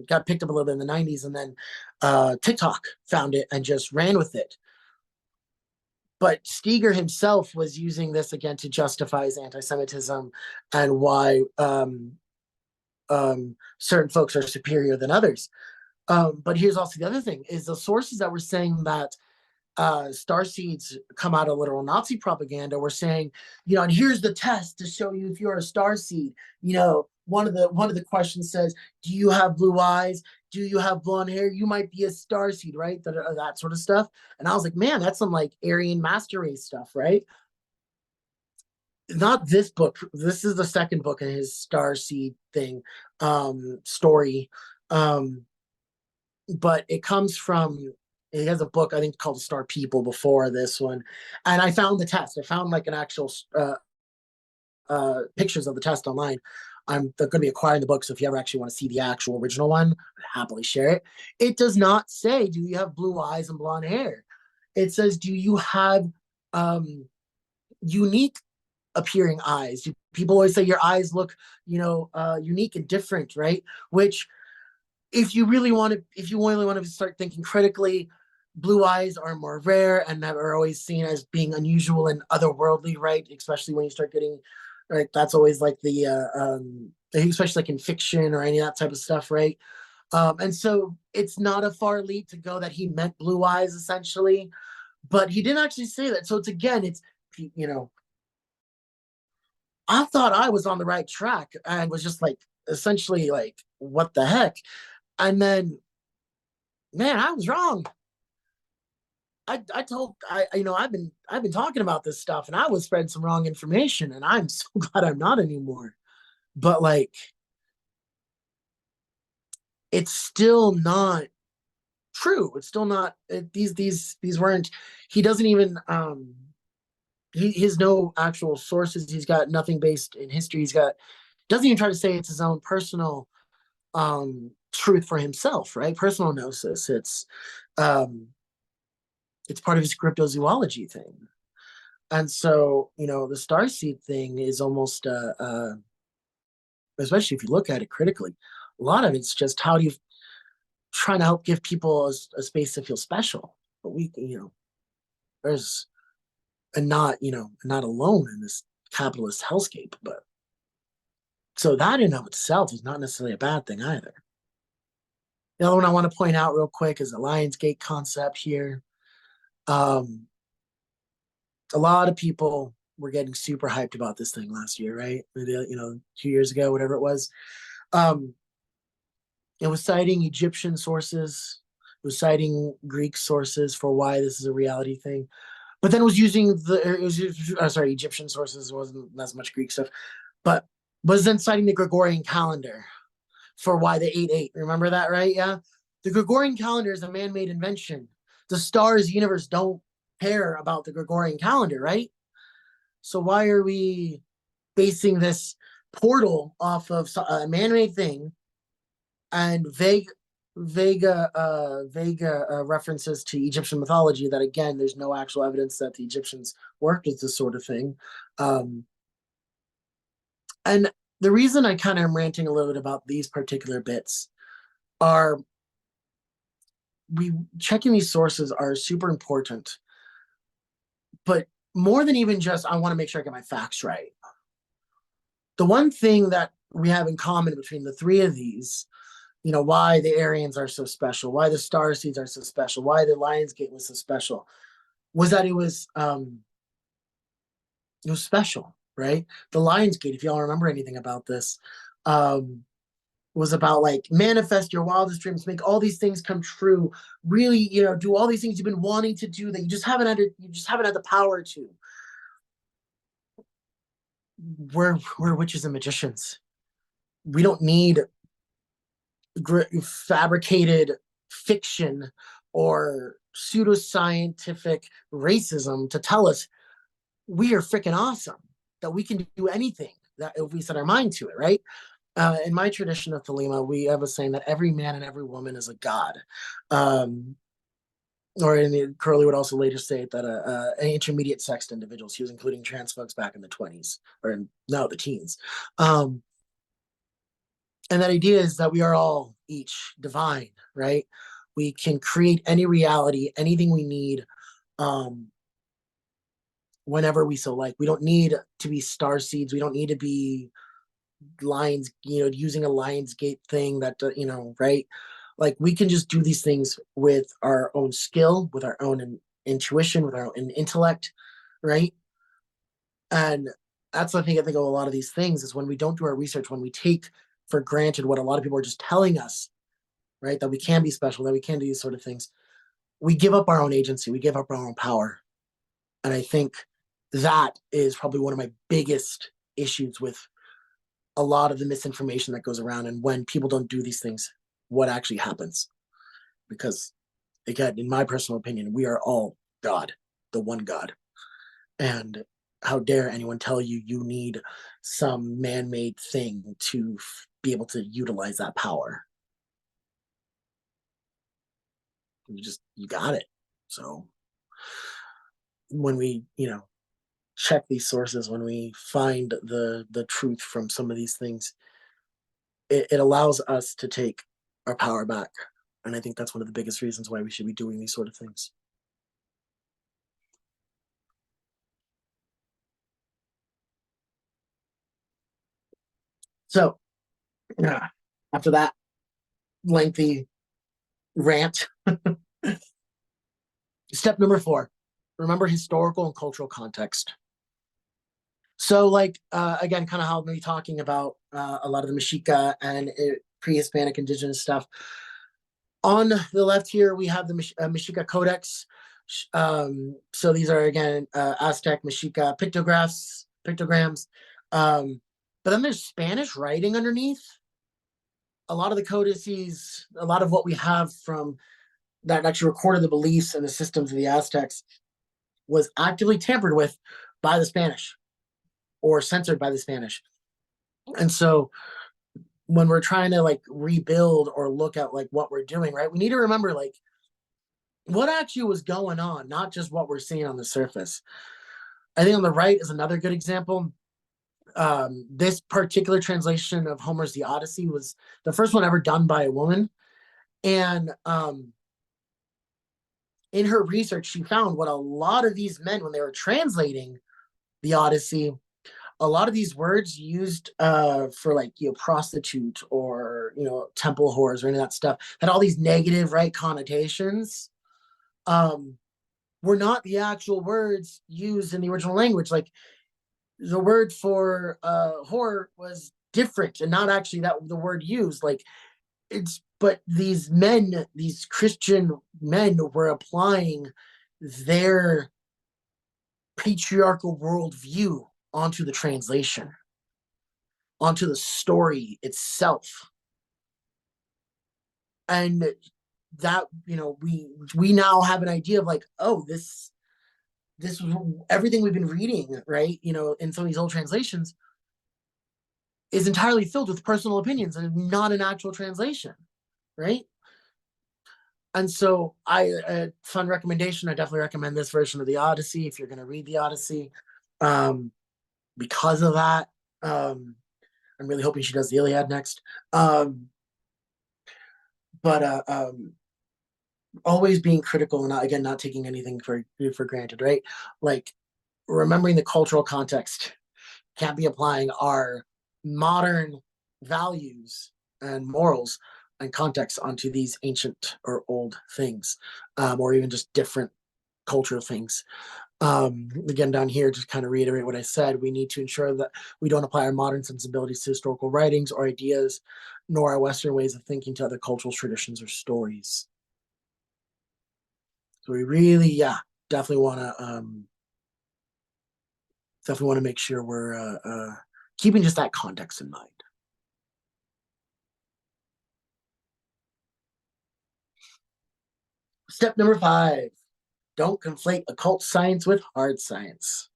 got picked up a little bit in the 90s. And then TikTok found it and just ran with it. But Steger himself was using this again to justify his anti-Semitism and why certain folks are superior than others. But here's also the other thing: is the sources that were saying that starseeds come out of literal Nazi propaganda were saying, and here's the test to show you if you're a starseed. One of the questions says, do you have blue eyes? Do you have blonde hair? You might be a starseed, right? That sort of stuff. And I was like, man, that's some like Aryan master race stuff, right? Not this book. This is the second book in his starseed thing story. But it comes from, he has a book I think called Star People before this one, and I found the test. I found like an actual pictures of the test online. I'm going to be acquiring the book, so if you ever actually want to see the actual original one, I'd happily share it. It does not say, do you have blue eyes and blonde hair? It says, do you have unique appearing eyes? People always say your eyes look, unique and different, right? Which, if you really want to start thinking critically, blue eyes are more rare and are always seen as being unusual and otherworldly, right? Especially when you start getting, right, that's always like especially like in fiction or any of that type of stuff, right? And so it's not a far leap to go that he meant blue eyes essentially, but he didn't actually say that. So I thought I was on the right track and was just like, essentially like, what the heck? And then, man, I was wrong. I've been talking about this stuff, and I was spreading some wrong information, and I'm so glad I'm not anymore. But like, it's still not true. It's still not these weren't. He doesn't even he has no actual sources. He's got nothing based in history. He's got doesn't even try to say it's his own personal truth for himself, right? Personal gnosis. It's part of his cryptozoology thing. And so, the starseed thing is almost especially if you look at it critically, a lot of it's just how do you trying to help give people a space to feel special. But there's and not alone in this capitalist hellscape. But so that in of itself is not necessarily a bad thing either. The other one I want to point out real quick is the Lionsgate concept here. Um, a lot of people were getting super hyped about this thing last year, right? Maybe 2 years ago, whatever it was. Um, it was citing Egyptian sources. It was citing Greek sources for why this is a reality thing. But then it was using Egyptian sources. It wasn't as much Greek stuff, but was then citing the Gregorian calendar for why the 8-8. Remember that, right? Yeah. The Gregorian calendar is a man-made invention. The stars, the universe don't care about the Gregorian calendar, right? So why are we basing this portal off of a man-made thing and vague references to Egyptian mythology that again, there's no actual evidence that the Egyptians worked with this sort of thing. And the reason I kind of am ranting a little bit about these particular bits are we checking these sources are super important, but more than even just I want to make sure I get my facts right. The one thing that we have in common between the three of these, why the Aryans are so special, why the Starseeds are so special, why the Lionsgate was so special, was that it was special, right? The Lionsgate, if y'all remember anything about this, was about like manifest your wildest dreams, make all these things come true, really, do all these things you've been wanting to do that you just haven't had the power to. We're witches and magicians. We don't need fabricated fiction or pseudoscientific racism to tell us we are freaking awesome, that we can do anything that if we set our mind to it, right? In my tradition of Thelema, we have a saying that every man and every woman is a god. Curley would also later say that an intermediate sexed individuals, he was including trans folks back in the 20s, the teens. And that idea is that we are all each divine, right? We can create any reality, anything we need, whenever we so like. We don't need to be star seeds. We don't need to be lions, using a Lionsgate thing that, right? Like we can just do these things with our own skill, with our own intuition, with our own intellect, right? And that's the thing I think of a lot of these things is when we don't do our research, when we take for granted what a lot of people are just telling us, right? That we can be special, that we can do these sort of things. We give up our own agency, we give up our own power. And I think that is probably one of my biggest issues with a lot of the misinformation that goes around. And when people don't do these things, what actually happens? Because again, in my personal opinion, we are all God, the one God. And how dare anyone tell you you need some man-made thing to be able to utilize that power? You got it. So when we, check these sources, when we find the truth from some of these things, it allows us to take our power back. And I think that's one of the biggest reasons why we should be doing these sort of things. So, after that lengthy rant, step number 4, remember historical and cultural context. So, like, again, kind of how me talking about a lot of the Mexica and pre-Hispanic indigenous stuff. On the left here, we have the Mexica Codex, So these are again Aztec, Mexica pictograms. But then there's Spanish writing underneath. A lot of the codices, a lot of what we have from that actually recorded the beliefs and the systems of the Aztecs was actively tampered with by the Spanish or censored by the Spanish. And so when we're trying to like rebuild or look at like what we're doing, right, we need to remember like what actually was going on, not just what we're seeing on the surface. I think on the right is another good example. This particular translation of Homer's The Odyssey was the first one ever done by a woman. And in her research, she found what a lot of these men, when they were translating the Odyssey, a lot of these words used for like, you know, prostitute or, you know, temple whores or any of that stuff had all these negative, right, connotations. Were not the actual words used in the original language. Like the word for whore was different and not actually that the word used. Like it's, but these men, these Christian men were applying their patriarchal worldview onto the translation, onto the story itself. And that, you know, we now have an idea of like, oh, this everything we've been reading, right, you know, in some of these old translations is entirely filled with personal opinions and not an actual translation, right? And so a fun recommendation, I definitely recommend this version of the Odyssey if you're going to read the Odyssey. Because of that, I'm really hoping she does the Iliad next. But always being critical and not, again, not taking anything for granted, right? Like remembering the cultural context, can't be applying our modern values and morals and context onto these ancient or old things, or even just different cultural things. Again, down here, just kind of reiterate what I said. We need to ensure that we don't apply our modern sensibilities to historical writings or ideas, nor our Western ways of thinking to other cultural traditions or stories. So we really, yeah, definitely want to make sure we're keeping just that context in mind. Step number 5, don't conflate occult science with hard science.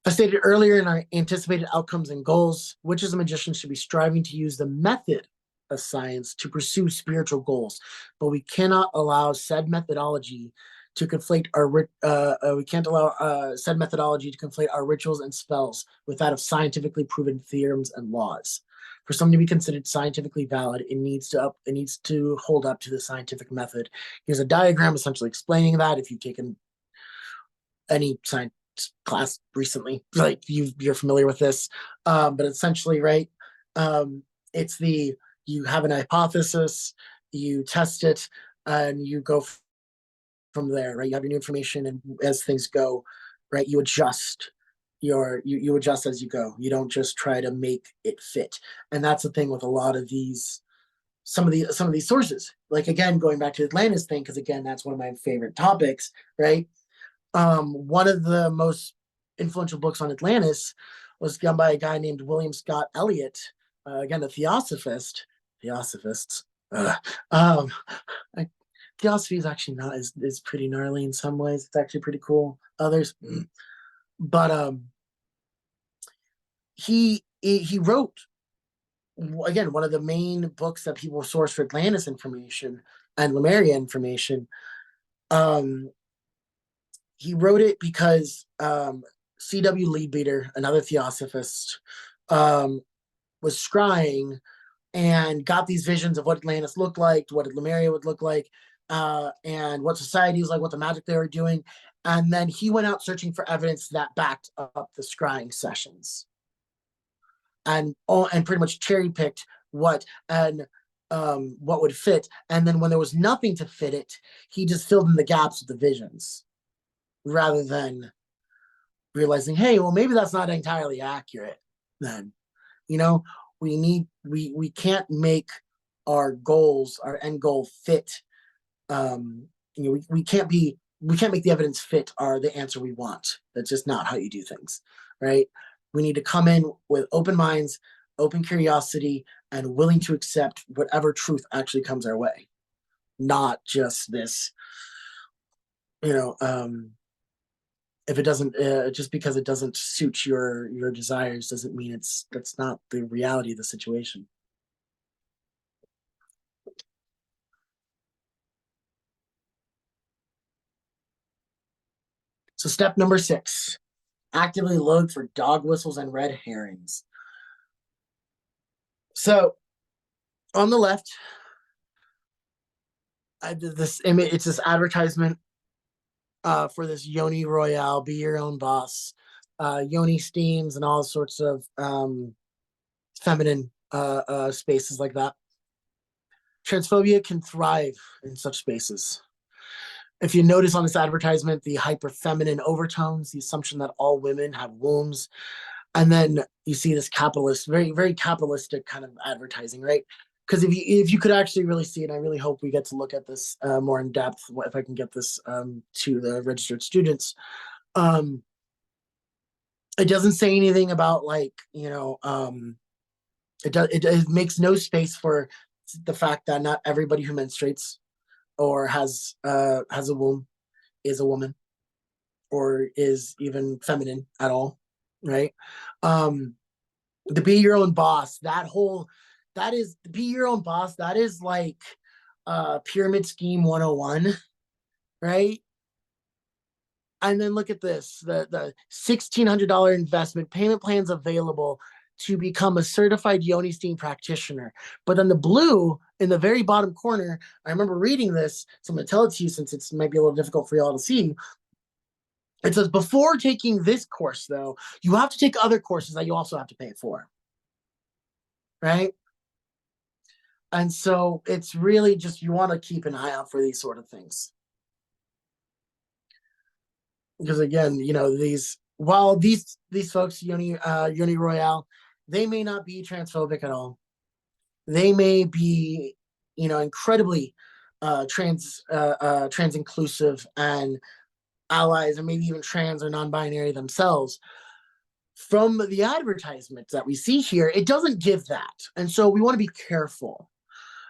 As stated earlier in our anticipated outcomes and goals, witches and magicians should be striving to use the method of science to pursue spiritual goals, but we cannot allow said methodology to conflate our rituals and spells with that of scientifically proven theorems and laws. For something to be considered scientifically valid, it needs to hold up to the scientific method. Here's a diagram essentially explaining that. If you've taken any science class recently, like you're familiar with this, but essentially, right, it's you have an hypothesis, you test it, and you go from there, right? You have your new information, and as things go, right, you adjust you adjust as you go. You don't just try to make it fit. And that's the thing with a lot of these some of these sources. Like again, going back to the Atlantis thing, because again, that's one of my favorite topics, right? One of the most influential books on Atlantis was done by a guy named William Scott Elliott, again, a theosophist. Theosophists. Um, Theosophy is actually not is pretty gnarly in some ways. It's actually pretty cool. Others, but he wrote, again, one of the main books that people source for Atlantis information and Lemuria information. He wrote it because C.W. Leadbeater, another theosophist, was scrying and got these visions of what Atlantis looked like, what Lemuria would look like, and what society was like, what the magic they were doing. And then he went out searching for evidence that backed up the scrying sessions, and pretty much cherry picked what would fit. And then when there was nothing to fit it, he just filled in the gaps with the visions, rather than realizing, hey, well, maybe that's not entirely accurate. Then, you know, we can't make our goals, our end goal, fit. We can't be we can't make the evidence fit the answer we want. That's just not how you do things, right? We need to come in with open minds, open curiosity, and willing to accept whatever truth actually comes our way, not just this, you know, if it doesn't, just because it doesn't suit your desires doesn't mean that's not the reality of the situation. So step number 6, actively look for dog whistles and red herrings. So on the left, I did this image. It's this advertisement for this Yoni Royale, be your own boss, Yoni steams, and all sorts of feminine spaces like that. Transphobia can thrive in such spaces. If you notice on this advertisement, the hyper feminine overtones, the assumption that all women have wombs, and then you see this capitalist, very very capitalistic kind of advertising, right? Because if you could actually really see it, I really hope we get to look at this more in depth. If I can get this to the registered students, um, it doesn't say anything about like it makes no space for the fact that not everybody who menstruates or has a womb is a woman or is even feminine at all, right? Um, the be your own boss, that is be your own boss. That is like pyramid scheme 101, right? And then look at this, the $1,600 investment payment plans available to become a certified Yoni steam practitioner. But then the blue in the very bottom corner, I remember reading this, so I'm going to tell it to you since it might be a little difficult for y'all to see. It says, before taking this course, though, you have to take other courses that you also have to pay for, right? And so it's really just, you want to keep an eye out for these sort of things. Because again, while these folks, Yoni Royale, they may not be transphobic at all. They may be, incredibly trans inclusive and allies, or maybe even trans or non-binary themselves. From the advertisements that we see here, it doesn't give that, and so we want to be careful,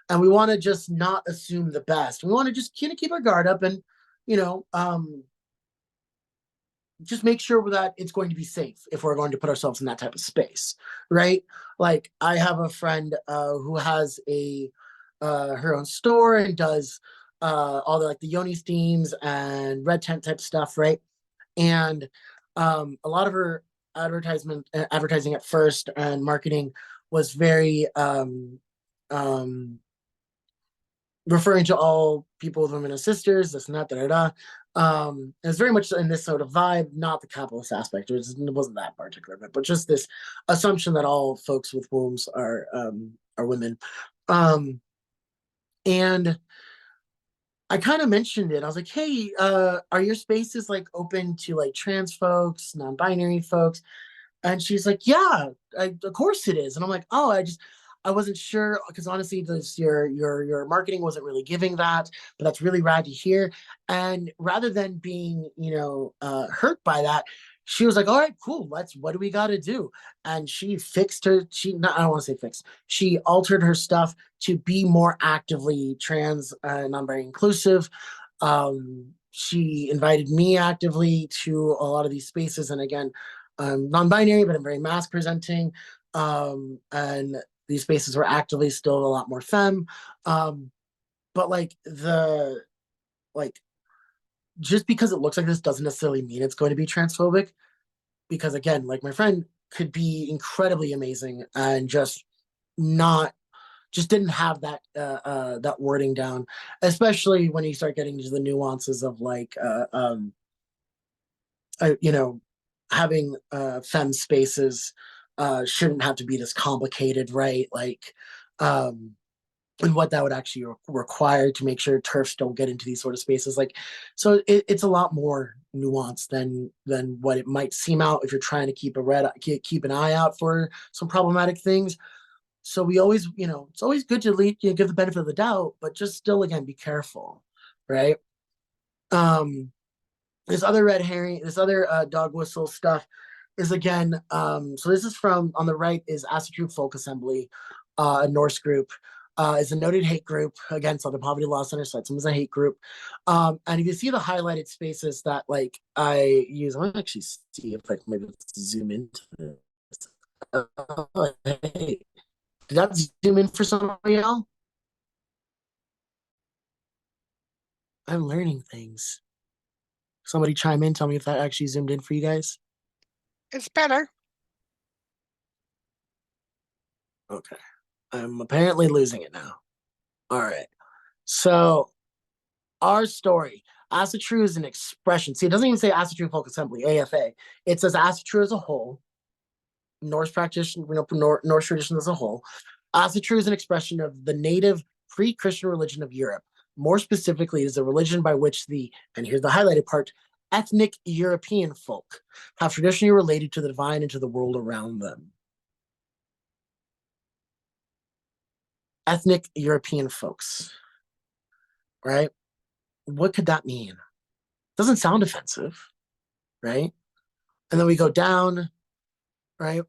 and we want to just not assume the best. We want to just kind of keep our guard up, and you know, um, just make sure that it's going to be safe if we're going to put ourselves in that type of space, right? Like I have a friend who has her own store and does all the like the Yoni steams and red tent type stuff, right? And a lot of her advertising at first and marketing was very referring to all people with women as sisters, this and that, da da da. It's very much in this sort of vibe, not the capitalist aspect. It wasn't that particular, but just this assumption that all folks with wombs are women. And I kind of mentioned it. I was like, hey, are your spaces like open to like trans folks, non-binary folks? And she's like, yeah, of course it is. And I'm like, oh, I wasn't sure because honestly, your marketing wasn't really giving that, but that's really rad to hear. And rather than being, hurt by that, she was like, all right, cool. What do we got to do? And she fixed her, I don't want to say fixed. She altered her stuff to be more actively trans and non-binary inclusive. She invited me actively to a lot of these spaces. And again, I'm non-binary, but I'm very mask presenting. And these spaces were actively still a lot more femme. But like just because it looks like this doesn't necessarily mean it's going to be transphobic. Because again, like my friend could be incredibly amazing and just didn't have that wording down, especially when you start getting into the nuances of like having femme spaces shouldn't have to be this complicated, right? Like, and what that would actually require to make sure turfs don't get into these sort of spaces. Like, so it's a lot more nuanced than what it might seem out if you're trying to keep an eye out for some problematic things. So we always, it's always good to give the benefit of the doubt, but just still, again, be careful, right? This other red herring, this other dog whistle stuff is again. So this is from on the right is Asatru Folk Assembly, a Norse group. Is a noted hate group against other poverty law center sites. It's a hate group, and if you see the highlighted spaces that like I use, I want to actually see if like maybe let's zoom into this. Hey, did that zoom in for somebody else? I'm learning things. Somebody chime in, tell me if that actually zoomed in for you guys. It's better. Okay. I'm apparently losing it now. All right. So our story, Asatru is an expression. See, it doesn't even say Asatru Folk Assembly, AFA. It says Asatru as a whole, Norse practitioner, Norse tradition as a whole. Asatru is an expression of the native pre-Christian religion of Europe. More specifically, it is a religion by which and here's the highlighted part, ethnic European folk have traditionally related to the divine and to the world around them. Ethnic European folks, right? What could that mean? Doesn't sound offensive, right? And then we go down, right?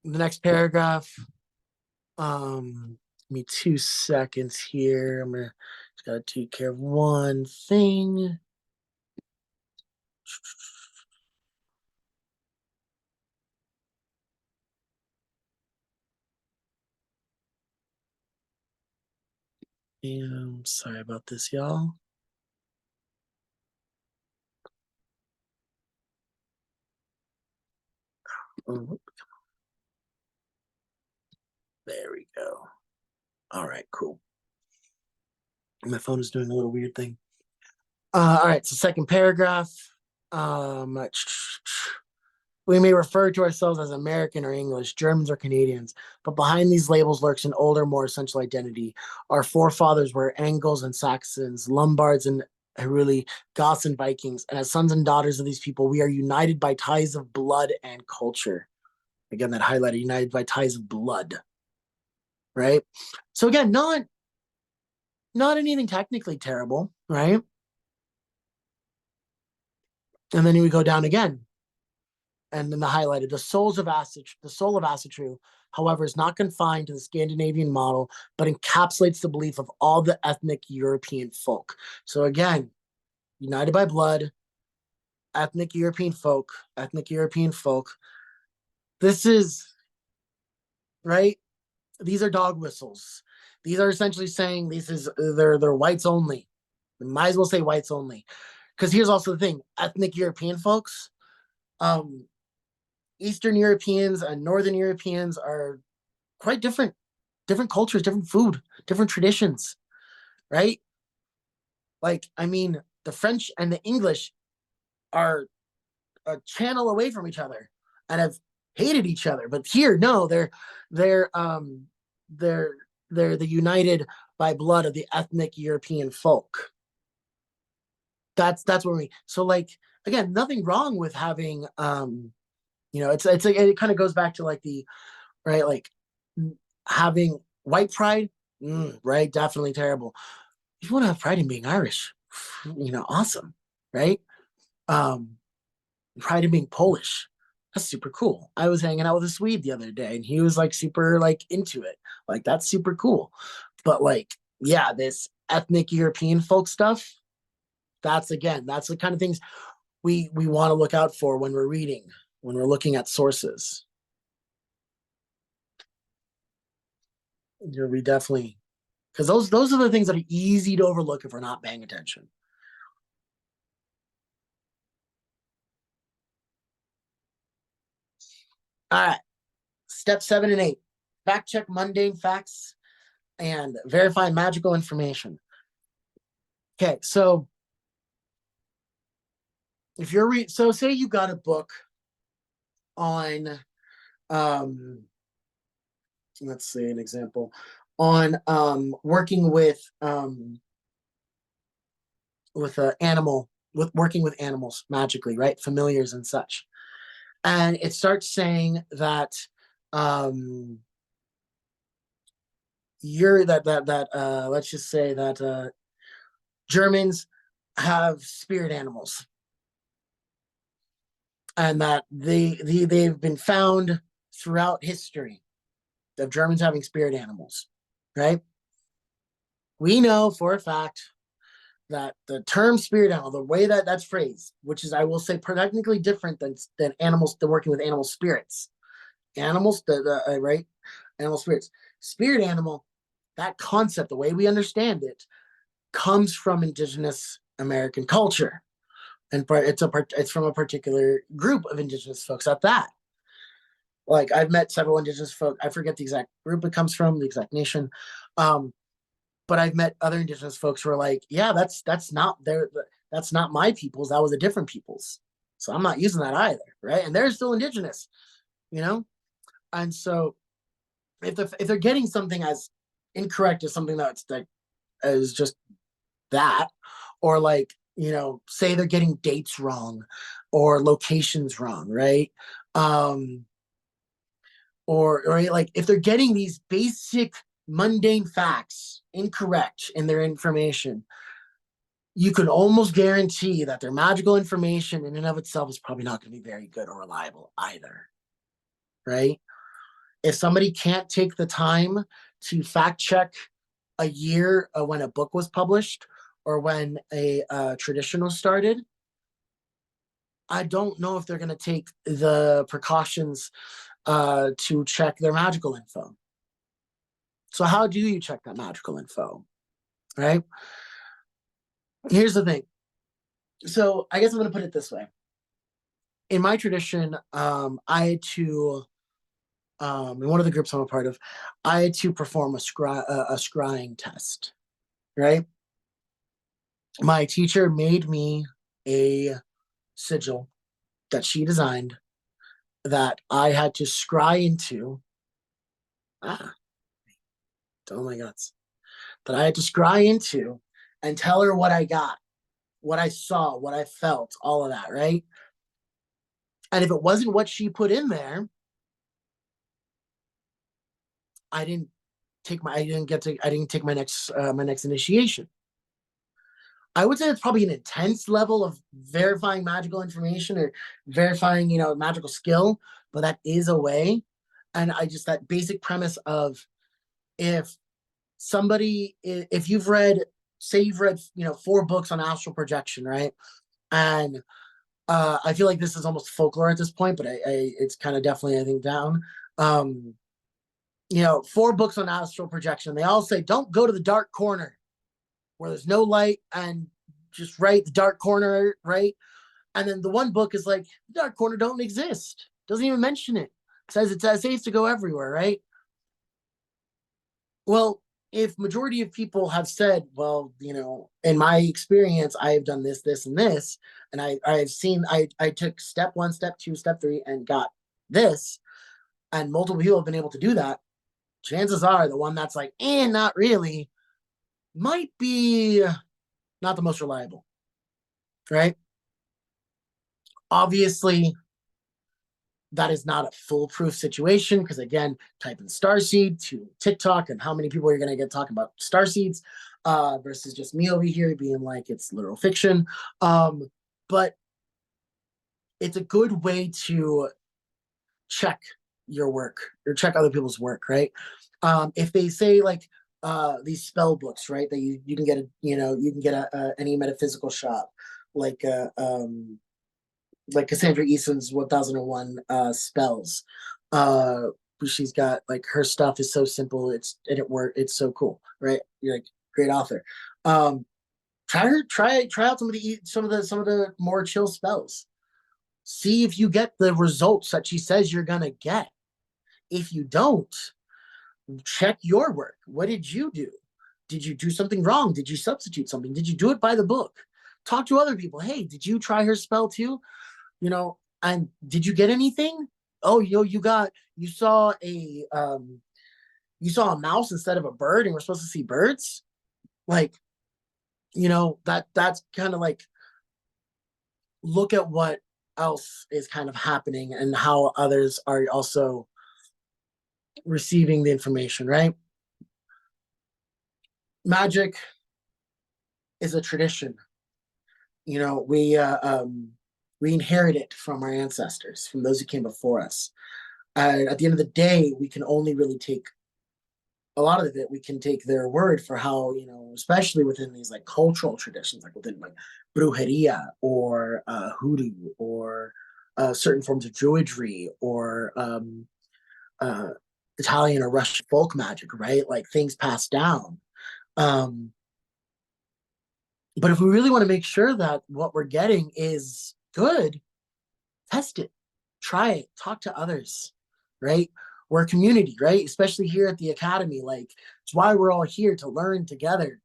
The next paragraph. Give me 2 seconds here. I'm gonna just gotta take care of one thing. Sorry about this, y'all. Oh, there we go. All right, cool. My phone is doing a little weird thing. All right, so second paragraph. Um, we may refer to ourselves as American or English, Germans or Canadians, but behind these labels lurks an older, more essential identity. Our forefathers were Angles and Saxons, Lombards and Heruli, Goths and Vikings, and as sons and daughters of these people, we are united by ties of blood and culture. Again, that highlighter, united by ties of blood, right? So again, not anything technically terrible, right? And then we go down again. And then the highlighted, the soul of Asatru, however, is not confined to the Scandinavian model, but encapsulates the belief of all the ethnic European folk. So again, united by blood, ethnic European folk, ethnic European folk. This is right. These are dog whistles. These are essentially saying they're whites only. We might as well say whites only. Because here's also the thing: ethnic European folks, um, Eastern Europeans and Northern Europeans are quite different cultures, different food, different traditions, right? Like, I mean, the French and the English are a channel away from each other and have hated each other. But here, no, they're they're they're the united by blood of the ethnic European folk. That's where we so like again, nothing wrong with having it's like it kind of goes back to like the right, like having white pride, right? Definitely terrible. If you want to have pride in being Irish, awesome, right? Um, Pride in being Polish. That's super cool. I was hanging out with a Swede the other day and he was like super like into it. Like that's super cool. But like, yeah, this ethnic European folk stuff, that's the kind of things we want to look out for when we're reading, when we're looking at sources. We definitely because those are the things that are easy to overlook if we're not paying attention. All right. Step 7 and 8. Fact check mundane facts and verify magical information. Okay, so if you're so say you got a book on um let's say an example on working with an animal with working with animals magically, right? Familiars and such. And it starts saying that um you're that let's just say that Germans have spirit animals, and that they've been found throughout history of Germans having spirit animals, right? We know for a fact that the term spirit animal, the way that that's phrased, which is, I will say, technically different than animals, than working with animal spirits. Animals, right? Animal spirits. Spirit animal, that concept, the way we understand it, comes from indigenous American culture. And it's from a particular group of indigenous folks at that. Like, I've met several indigenous folk. I forget the exact group it comes from, the exact nation. Um, but I've met other indigenous folks who are like, yeah, that's not their, that's not my people's. That was a different people's. So I'm not using that either, right? And they're still indigenous, you know. And so if they're getting something as incorrect as something that's that is just that, or like, say they're getting dates wrong or locations wrong, right? Um, or like if they're getting these basic mundane facts incorrect in their information, you can almost guarantee that their magical information in and of itself is probably not going to be very good or reliable either, right? If somebody can't take the time to fact check a year when a book was published or when a tradition was started, I don't know if they're going to take the precautions to check their magical info. So how do you check that magical info, right? Here's the thing. So I guess I'm going to put it this way. In my tradition, I had to, in one of the groups I'm a part of, I had to perform a scrying test, right? My teacher made me a sigil that she designed that I had to scry into. Ah, oh my guts. That I had to scry into and tell her what I got, what I saw, what I felt, all of that, right? And if it wasn't what she put in there, I didn't I didn't take my next initiation. I would say it's probably an intense level of verifying magical information or verifying, magical skill, but that is a way. And I just, that basic premise of, if if you've read, say you've read, 4 books on astral projection, right? And I feel like this is almost folklore at this point, but it's kind of definitely, I think, down. 4 books on astral projection. They all say, don't go to the dark corner where there's no light, and just write the dark corner, right? And then the one book is like, the dark corner don't exist. Doesn't even mention it. Says it's safe to go everywhere, right? Well, if majority of people have said, well, in my experience, I have done this, this, and this, and I've seen, I took step 1, step 2, step 3, and got this, and multiple people have been able to do that, chances are the one that's like, not really, might be not the most reliable, right? Obviously, that is not a foolproof situation, because again, type in starseed to TikTok, and how many people are going to get talking about starseeds versus just me over here being like it's literal fiction. But it's a good way to check your work or check other people's work, right? If they say like these spell books, right, that you can get you can get any metaphysical shop, like Cassandra Easton's 1001 spells. She's got, like, her stuff is so simple, it's so cool, right? You're like, great author. Try out some of the more chill spells. See if you get the results that she says you're gonna get. If you don't, check your work. What did you do? Did you do something wrong? Did you substitute something? Did you do it by the book? Talk to other people. Hey, did you try her spell too? And did you get anything? Oh, you saw a mouse instead of a bird, and we're supposed to see birds. Like, that's kind of like, look at what else is kind of happening and how others are also receiving the information, right? Magic is a tradition. We We inherit it from our ancestors, from those who came before us. And at the end of the day, we can only really take a lot of it. We can take their word for how, especially within these like cultural traditions, like within like brujeria or hoodoo or certain forms of druidry or uh, Italian or Russian folk magic, right? Like things passed down. Um, but if we really want to make sure that what we're getting is good, test it, try it, talk to others, right? We're a community, right? Especially here at the academy. Like, it's why we're all here to learn together.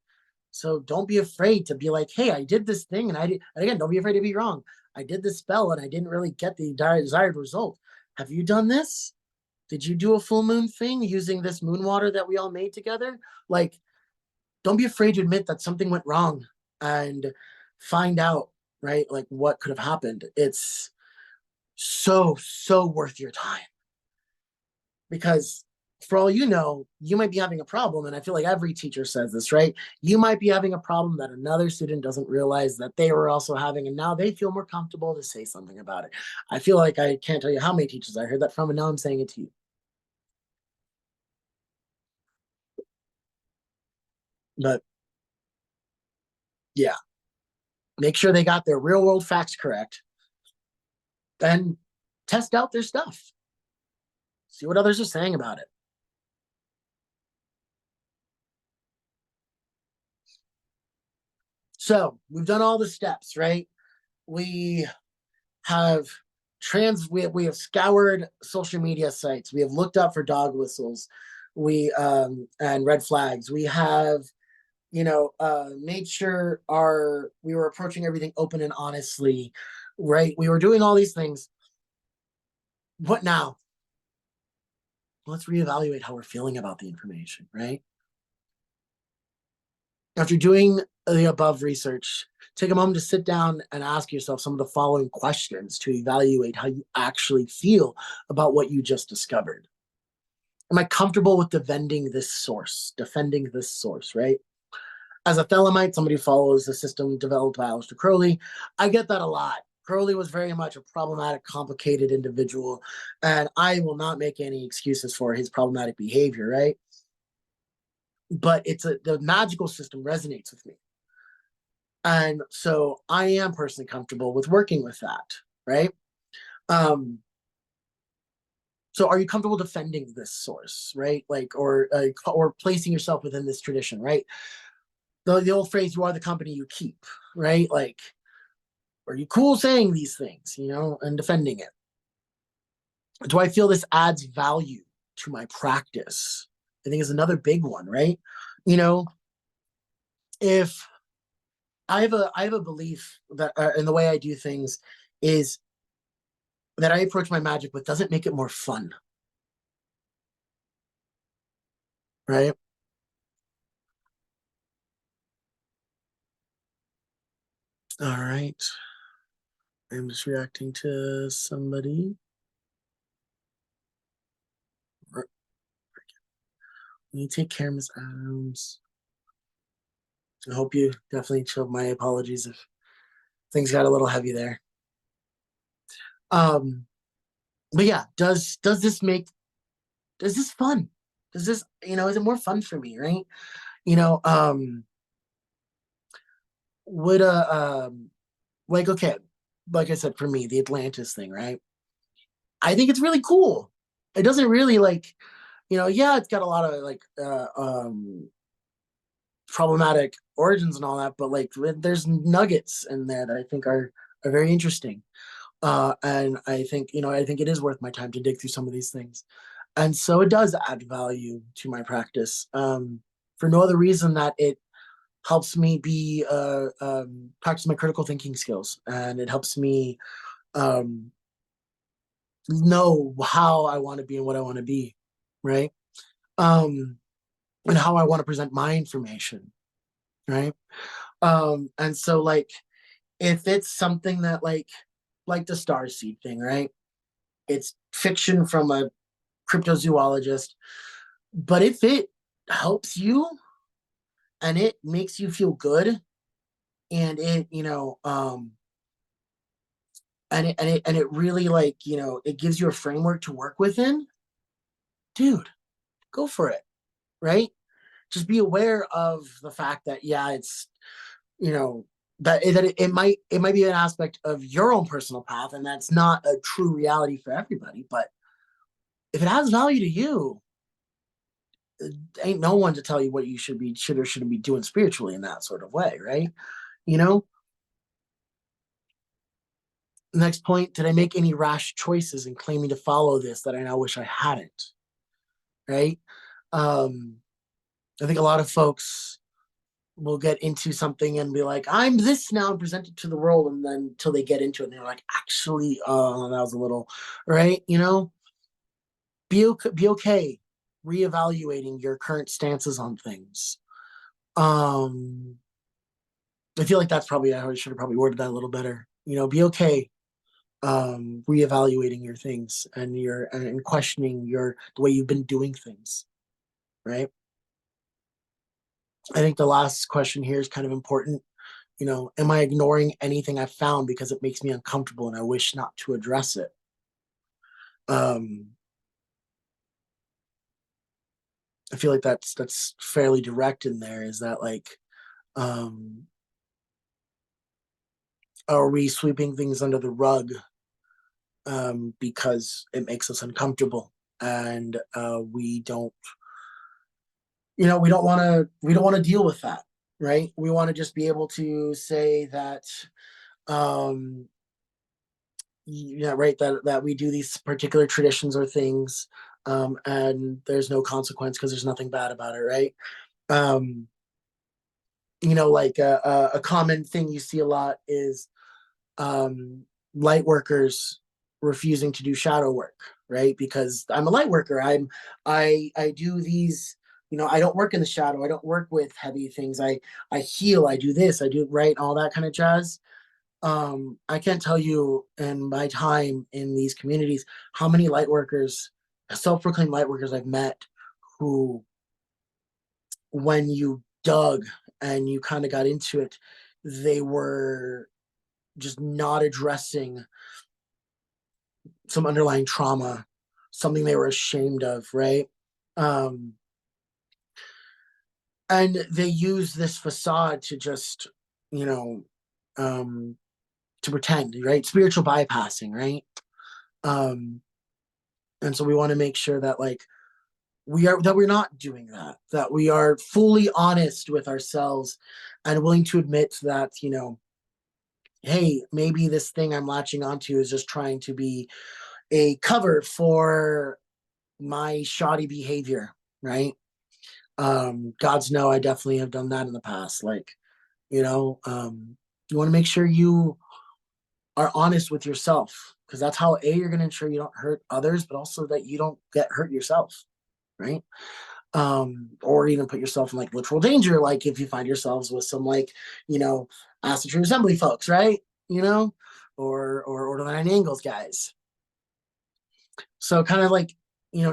So don't be afraid to be like, hey, I did this thing and I did, and again, don't be afraid to be wrong. I did this spell and I didn't really get the desired result. Have you done this? Did you do a full moon thing using this moon water that we all made together? Like, don't be afraid to admit that something went wrong and find out, right? Like what could have happened. It's so worth your time because for all you know, you might be having a problem. And I feel like every teacher says this, right? You might be having a problem that another student doesn't realize that they were also having, and now they feel more comfortable to say something about it. I feel like I can't tell you how many teachers I heard that from, and now I'm saying it to you. But yeah, make sure they got their real world facts correct and test out their stuff. See what others are saying about it. So we've done all the steps, right? We have we have scoured social media sites. We have looked up for dog whistles. We and red flags. We have made sure we were approaching everything open and honestly, right? We were doing all these things. What now? Let's reevaluate how we're feeling about the information, right? After doing the above research, take a moment to sit down and ask yourself some of the following questions to evaluate how you actually feel about what you just discovered. Am I comfortable with defending this source, right? As a Thelemite, somebody who follows the system developed by Aleister Crowley, I get that a lot. Crowley was very much a problematic, complicated individual, and I will not make any excuses for his problematic behavior, right? But the magical system resonates with me. And so I am personally comfortable with working with that, right? Um, so are you comfortable defending this source, right? Like, or placing yourself within this tradition, right? The old phrase, you are the company you keep, right? Like, are you cool saying these things, and defending it? Do I feel this adds value to my practice? I think is another big one, right? You know, if I have a belief that in the way I do things is that I approach my magic with doesn't make it more fun, right? All right. I'm just reacting to somebody. Let me take care, Miss Adams. I hope you definitely chilled. My apologies if things got a little heavy there. Um, but yeah, does this fun? Does this, is it more fun for me, right? You know, um, would like okay, like I said, for me, the Atlantis thing, right? I think it's really cool. It doesn't really like, yeah, it's got a lot of like problematic origins and all that, but like there's nuggets in there that I think are very interesting. And I think it is worth my time to dig through some of these things. And so it does add value to my practice for no other reason that it helps me be practice my critical thinking skills, and it helps me um, know how I want to be and what I want to be, right? Um, and how I want to present my information, right? And so like if it's something that like the Starseed thing, right? It's fiction from a cryptozoologist, but if it helps you and it makes you feel good and it and it really, like, it gives you a framework to work within, dude, go for it, right? Just be aware of the fact that, yeah, it's, you know, that it might be an aspect of your own personal path, and that's not a true reality for everybody. But if it has value to you, ain't no one to tell you what you should or shouldn't be doing spiritually in that sort of way, right? You know. Next point: did I make any rash choices in claiming to follow this that I now wish I hadn't? Right. Um, I think a lot of folks will get into something and be like, I'm this now, and present it to the world, and then until they get into it, and they're like, actually, that was a little, right? Be okay reevaluating your current stances on things. Um, I feel like that's probably, I should have probably worded that a little better. Be okay reevaluating your things and questioning the way you've been doing things, right? I think the last question here is kind of important. Am I ignoring anything I've found because it makes me uncomfortable and I wish not to address it? I feel like that's fairly direct in there. Is that like, um, are we sweeping things under the rug because it makes us uncomfortable, and we don't want to deal with that, right? We want to just be able to say that, um, yeah, right, that we do these particular traditions or things, and there's no consequence because there's nothing bad about it, right? um like a common thing you see a lot is, um light workers refusing to do shadow work, right? Because I'm a light worker. I do these, I don't work in the shadow. I don't work with heavy things. I heal. I do this. I do, right, all that kind of jazz. I can't tell you in my time in these communities how many light workers, self-proclaimed light workers I've met, who, when you dug and you kind of got into it, they were just not addressing some underlying trauma, something they were ashamed of, right? Um, and they use this facade to just, you know, um, to pretend, right? Spiritual bypassing, right? Um, and so we want to make sure that, like, we're not doing that, that we are fully honest with ourselves and willing to admit that, hey, maybe this thing I'm latching onto is just trying to be a cover for my shoddy behavior, right? Gods know I definitely have done that in the past. Like, you want to make sure you are honest with yourself, because that's how you're going to ensure you don't hurt others, but also that you don't get hurt yourself, right? Or even put yourself in like literal danger, like if you find yourselves with some, like, you know acid tree assembly folks, right? Or Order 9 Angles guys. So kind of like,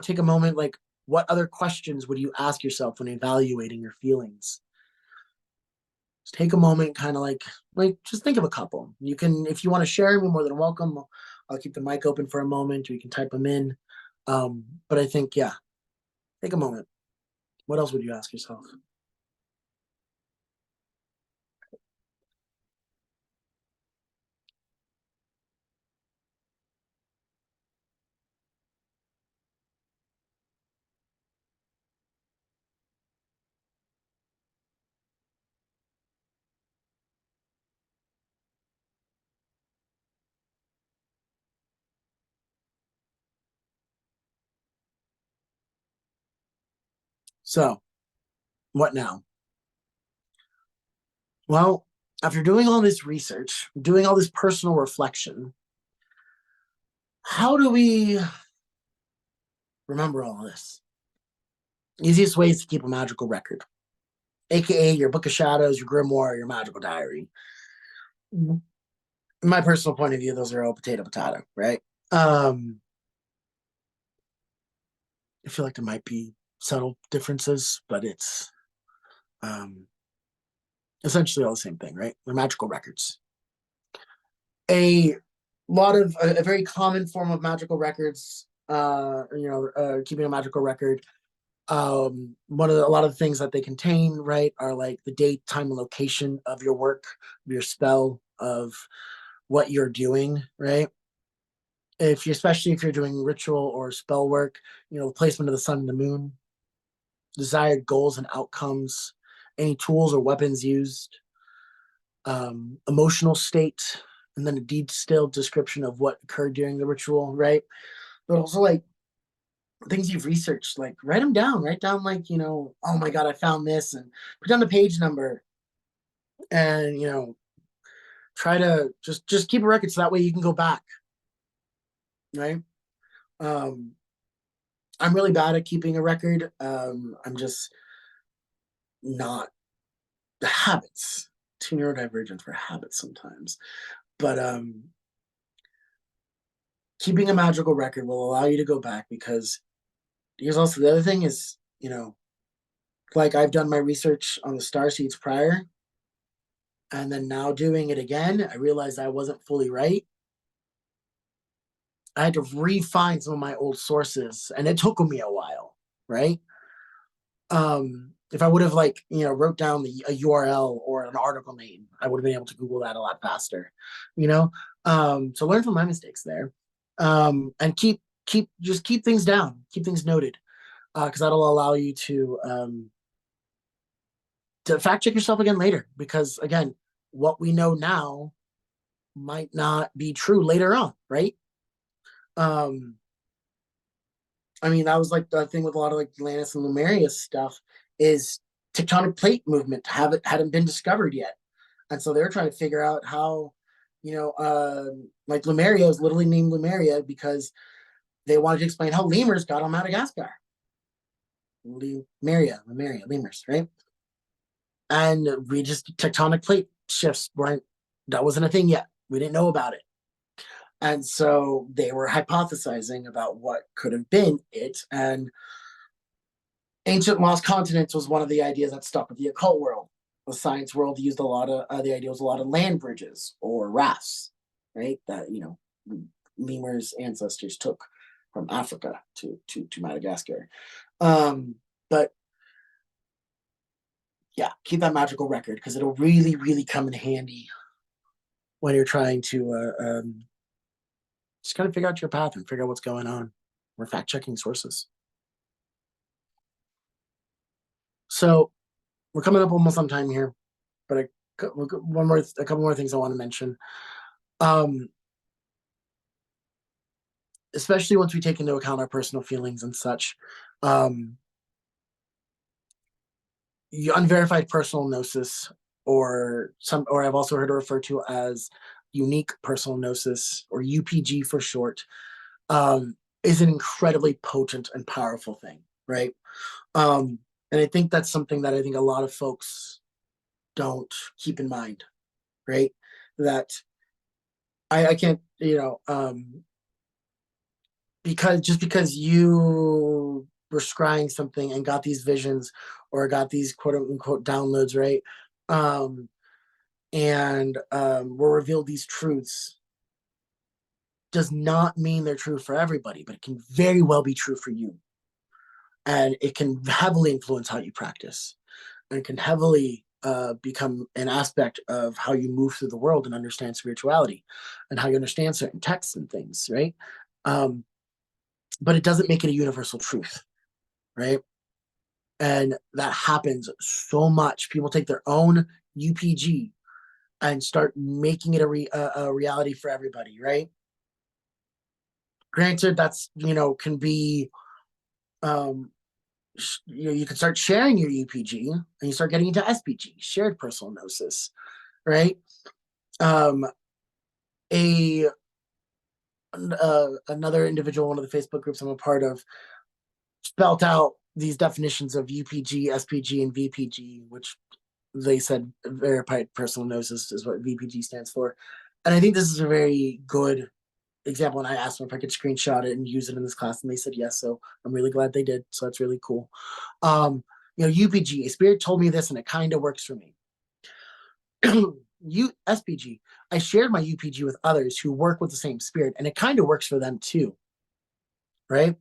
take a moment, like, what other questions would you ask yourself when evaluating your feelings? Just take a moment, kind of like just think of a couple. You can, if you want to share, you're more than welcome. I'll keep the mic open for a moment, or you can type them in. But I think, yeah, take a moment. What else would you ask yourself? So, what now? Well, after doing all this research, doing all this personal reflection, how do we remember all this? Easiest way is to keep a magical record, aka your book of shadows, your grimoire, your magical diary. In my personal point of view, those are all potato, right? Um, I feel like there might be subtle differences, but it's, um, essentially all the same thing, right? They're magical records. A lot of a very common form of magical records. Keeping a magical record. A lot of the things that they contain, right, are like the date, time, and location of your work, your spell, of what you're doing, right? Especially if you're doing ritual or spell work, the placement of the sun and the moon, desired goals and outcomes, any tools or weapons used, emotional state, and then a detailed description of what occurred during the ritual, right? But also like things you've researched, like write them down. Write down like, oh my god, I found this, and put down the page number, and try to just keep a record so that way you can go back, right? Um, I'm really bad at keeping a record. I'm just not the habits. Too neurodivergent for habits sometimes. But keeping a magical record will allow you to go back, because here's also the other thing is, like I've done my research on the Starseeds prior, and then now doing it again, I realized I wasn't fully right. I had to refine some of my old sources, and it took me a while, right? If I would have wrote down a URL or an article name, I would have been able to Google that a lot faster, you know. So learn from my mistakes there, and keep things down, keep things noted, because that'll allow you to fact check yourself again later. Because again, what we know now might not be true later on, right? Um, I mean, that was like the thing with a lot of like Atlantis and Lemuria stuff, is tectonic plate movement hadn't been discovered yet, and so they were trying to figure out how, like Lemuria was literally named Lemuria because they wanted to explain how lemurs got on Madagascar. Lemuria, lemurs, right? And we just tectonic plate shifts weren't that wasn't a thing yet. We didn't know about it. And so they were hypothesizing about what could have been it. And ancient lost continents was one of the ideas that stuck with the occult world. The science world used a lot of the idea was a lot of land bridges or rafts, right? That lemurs' ancestors took from Africa to Madagascar. But yeah, keep that magical record, because it'll really, really come in handy when you're trying to just kind of figure out your path and figure out what's going on. We're fact checking sources. So we're coming up almost on time here, but a couple more things I want to mention. Especially once we take into account our personal feelings and such. Unverified personal gnosis, or I've also heard it referred to as unique personal gnosis, or UPG for short, is an incredibly potent and powerful thing, right? And I think that's something that I think a lot of folks don't keep in mind, right? That I can't, because you were scrying something and got these visions or got these quote unquote downloads, right? And were revealed these truths, does not mean they're true for everybody, but it can very well be true for you. And it can heavily influence how you practice, and can heavily become an aspect of how you move through the world and understand spirituality and how you understand certain texts and things, right? But it doesn't make it a universal truth, right? And that happens so much. People take their own UPG and start making it a reality for everybody, right? Granted, that's can be you can start sharing your UPG and you start getting into SPG, shared personal gnosis, right? Um, a Another individual, one of the Facebook groups I'm a part of, spelt out these definitions of UPG, SPG, and VPG, which they said verified personal gnosis is what VPG stands for. And I think this is a very good example. And I asked them if I could screenshot it and use it in this class, and they said yes. So I'm really glad they did. So that's really cool. UPG, a spirit told me this, and it kind of works for me. SPG. I shared my UPG with others who work with the same spirit, and it kind of works for them too, right?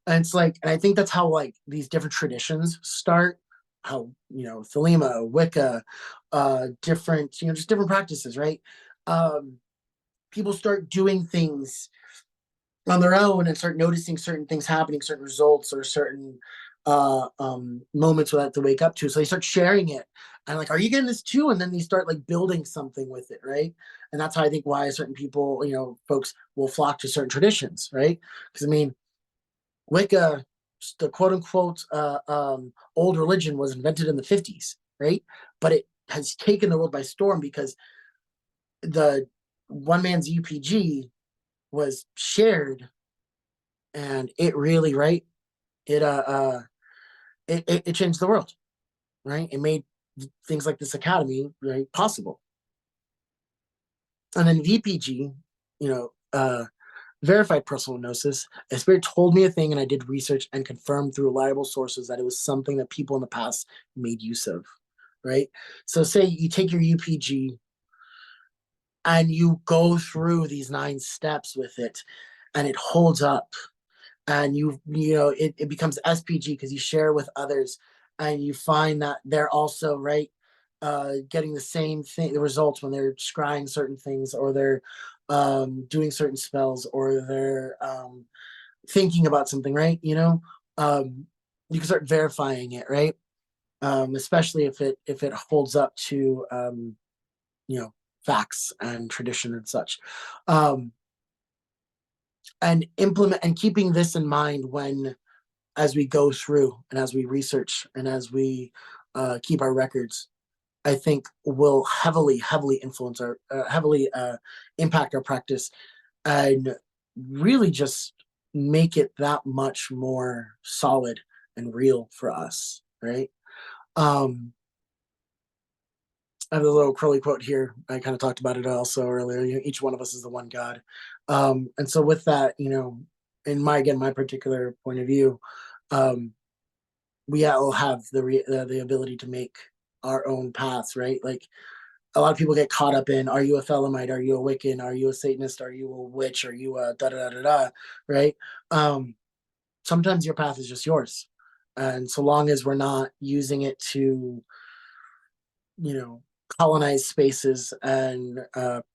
And it's like, and I think that's how like these different traditions start. How Thelema, Wicca, different just different practices, right? Um, People start doing things on their own and start noticing certain things happening, certain results, or certain moments where they have to wake up to. So they start sharing it, and like, are you getting this too? And then they start like building something with it, right? And that's how I think why certain people, folks will flock to certain traditions, right? Because I mean, Wicca, the quote unquote old religion, was invented in the 50s, right? But it has taken the world by storm because the one man's UPG was shared, and it really, right, it it changed the world, right? It made things like this academy, right, possible. And then VPG, you know verified personal gnosis, a spirit told me a thing, and I did research and confirmed through reliable sources that it was something that people in the past made use of, right? So say you take your UPG and you go through these 9 steps with it, and it holds up, and it becomes SPG because you share with others, and you find that they're also, right, getting the same thing, the results, when they're scrying certain things, or they're doing certain spells, or they're thinking about something, right? You can start verifying it, right? Especially if it holds up to you know facts and tradition and such. um, and implement and keeping this in mind when, as we go through and as we research and as we keep our records, I think will heavily influence our heavily impact our practice, and really just make it that much more solid and real for us, right? um I have a little curly quote here. I kind of talked about it also earlier. Each one of us is the one God. And so with that, in my particular point of view, um, we all have the ability to make our own paths, right? Like, a lot of people get caught up in, are you a Thelemite? Are you a Wiccan? Are you a Satanist? Are you a witch? Are you a da da da da da? Right? Um, Sometimes your path is just yours, and so long as we're not using it to, you know, colonize spaces and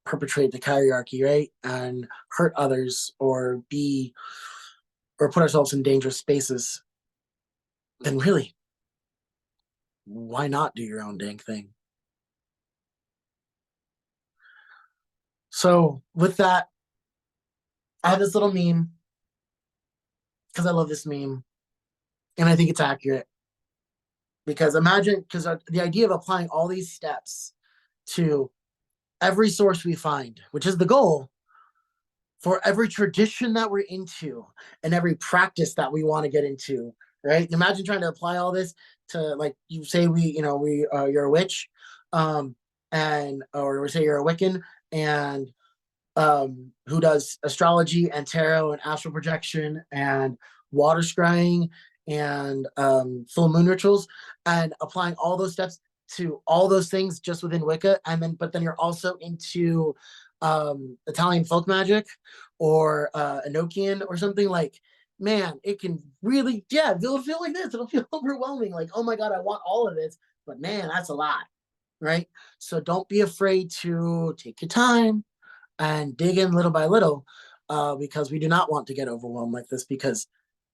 perpetrate the hierarchy, right? And hurt others, or put ourselves in dangerous spaces, then really, why not do your own dang thing? So with that, I have this little meme because I love this meme, and I think it's accurate. Because imagine, because the idea of applying all these steps to every source we find, which is the goal, for every tradition that we're into and every practice that we want to get into, right? Imagine trying to apply all this to, like, you say you're a witch, and or we say you're a Wiccan, and who does astrology and tarot and astral projection and water scrying and full moon rituals, and applying all those steps to all those things just within Wicca, and then but then you're also into Italian folk magic, or Enochian or something, like, man, it can really, yeah, it'll feel like this. It'll feel overwhelming. Like, oh my God, I want all of this, but man, that's a lot, right? So don't be afraid to take your time and dig in little by little, because we do not want to get overwhelmed like this, because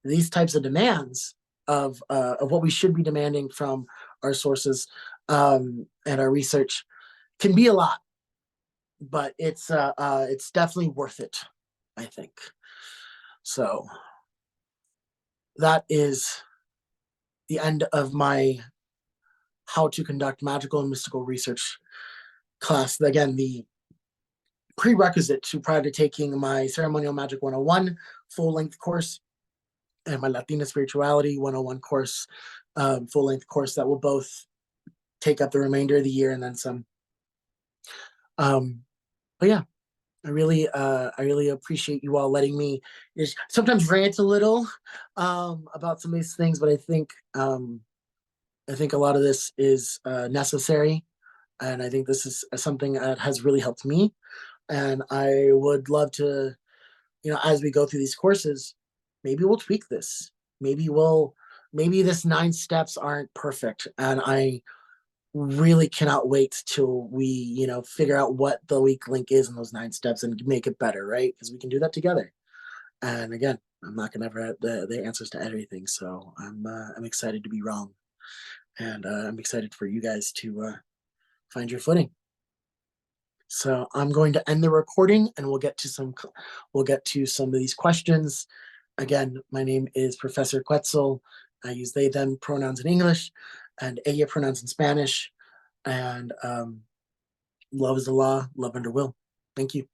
these types of demands of what we should be demanding from our sources, and our research, can be a lot, but it's definitely worth it, I think. So that is the end of my how to conduct magical and mystical research class. Again, the prerequisite to prior to taking my Ceremonial Magic 101 full length course and my Latine Spirituality 101 course, full length course, that will both take up the remainder of the year and then some. But yeah, I really appreciate you all letting me sometimes rant a little about some of these things, but I think a lot of this is necessary. And I think this is something that has really helped me. And I would love to, as we go through these courses, maybe we'll tweak this. Maybe maybe this 9 steps aren't perfect. And I really cannot wait till we, figure out what the weak link is in those 9 steps and make it better, right? Because we can do that together. And again, I'm not gonna ever have the answers to everything, so I'm excited to be wrong, and I'm excited for you guys to find your footing. So I'm going to end the recording, and we'll get to some of these questions. Again, my name is Professor Quetzal. I use they them pronouns in English, and ella pronouns in Spanish. And love is the law, love under will. Thank you.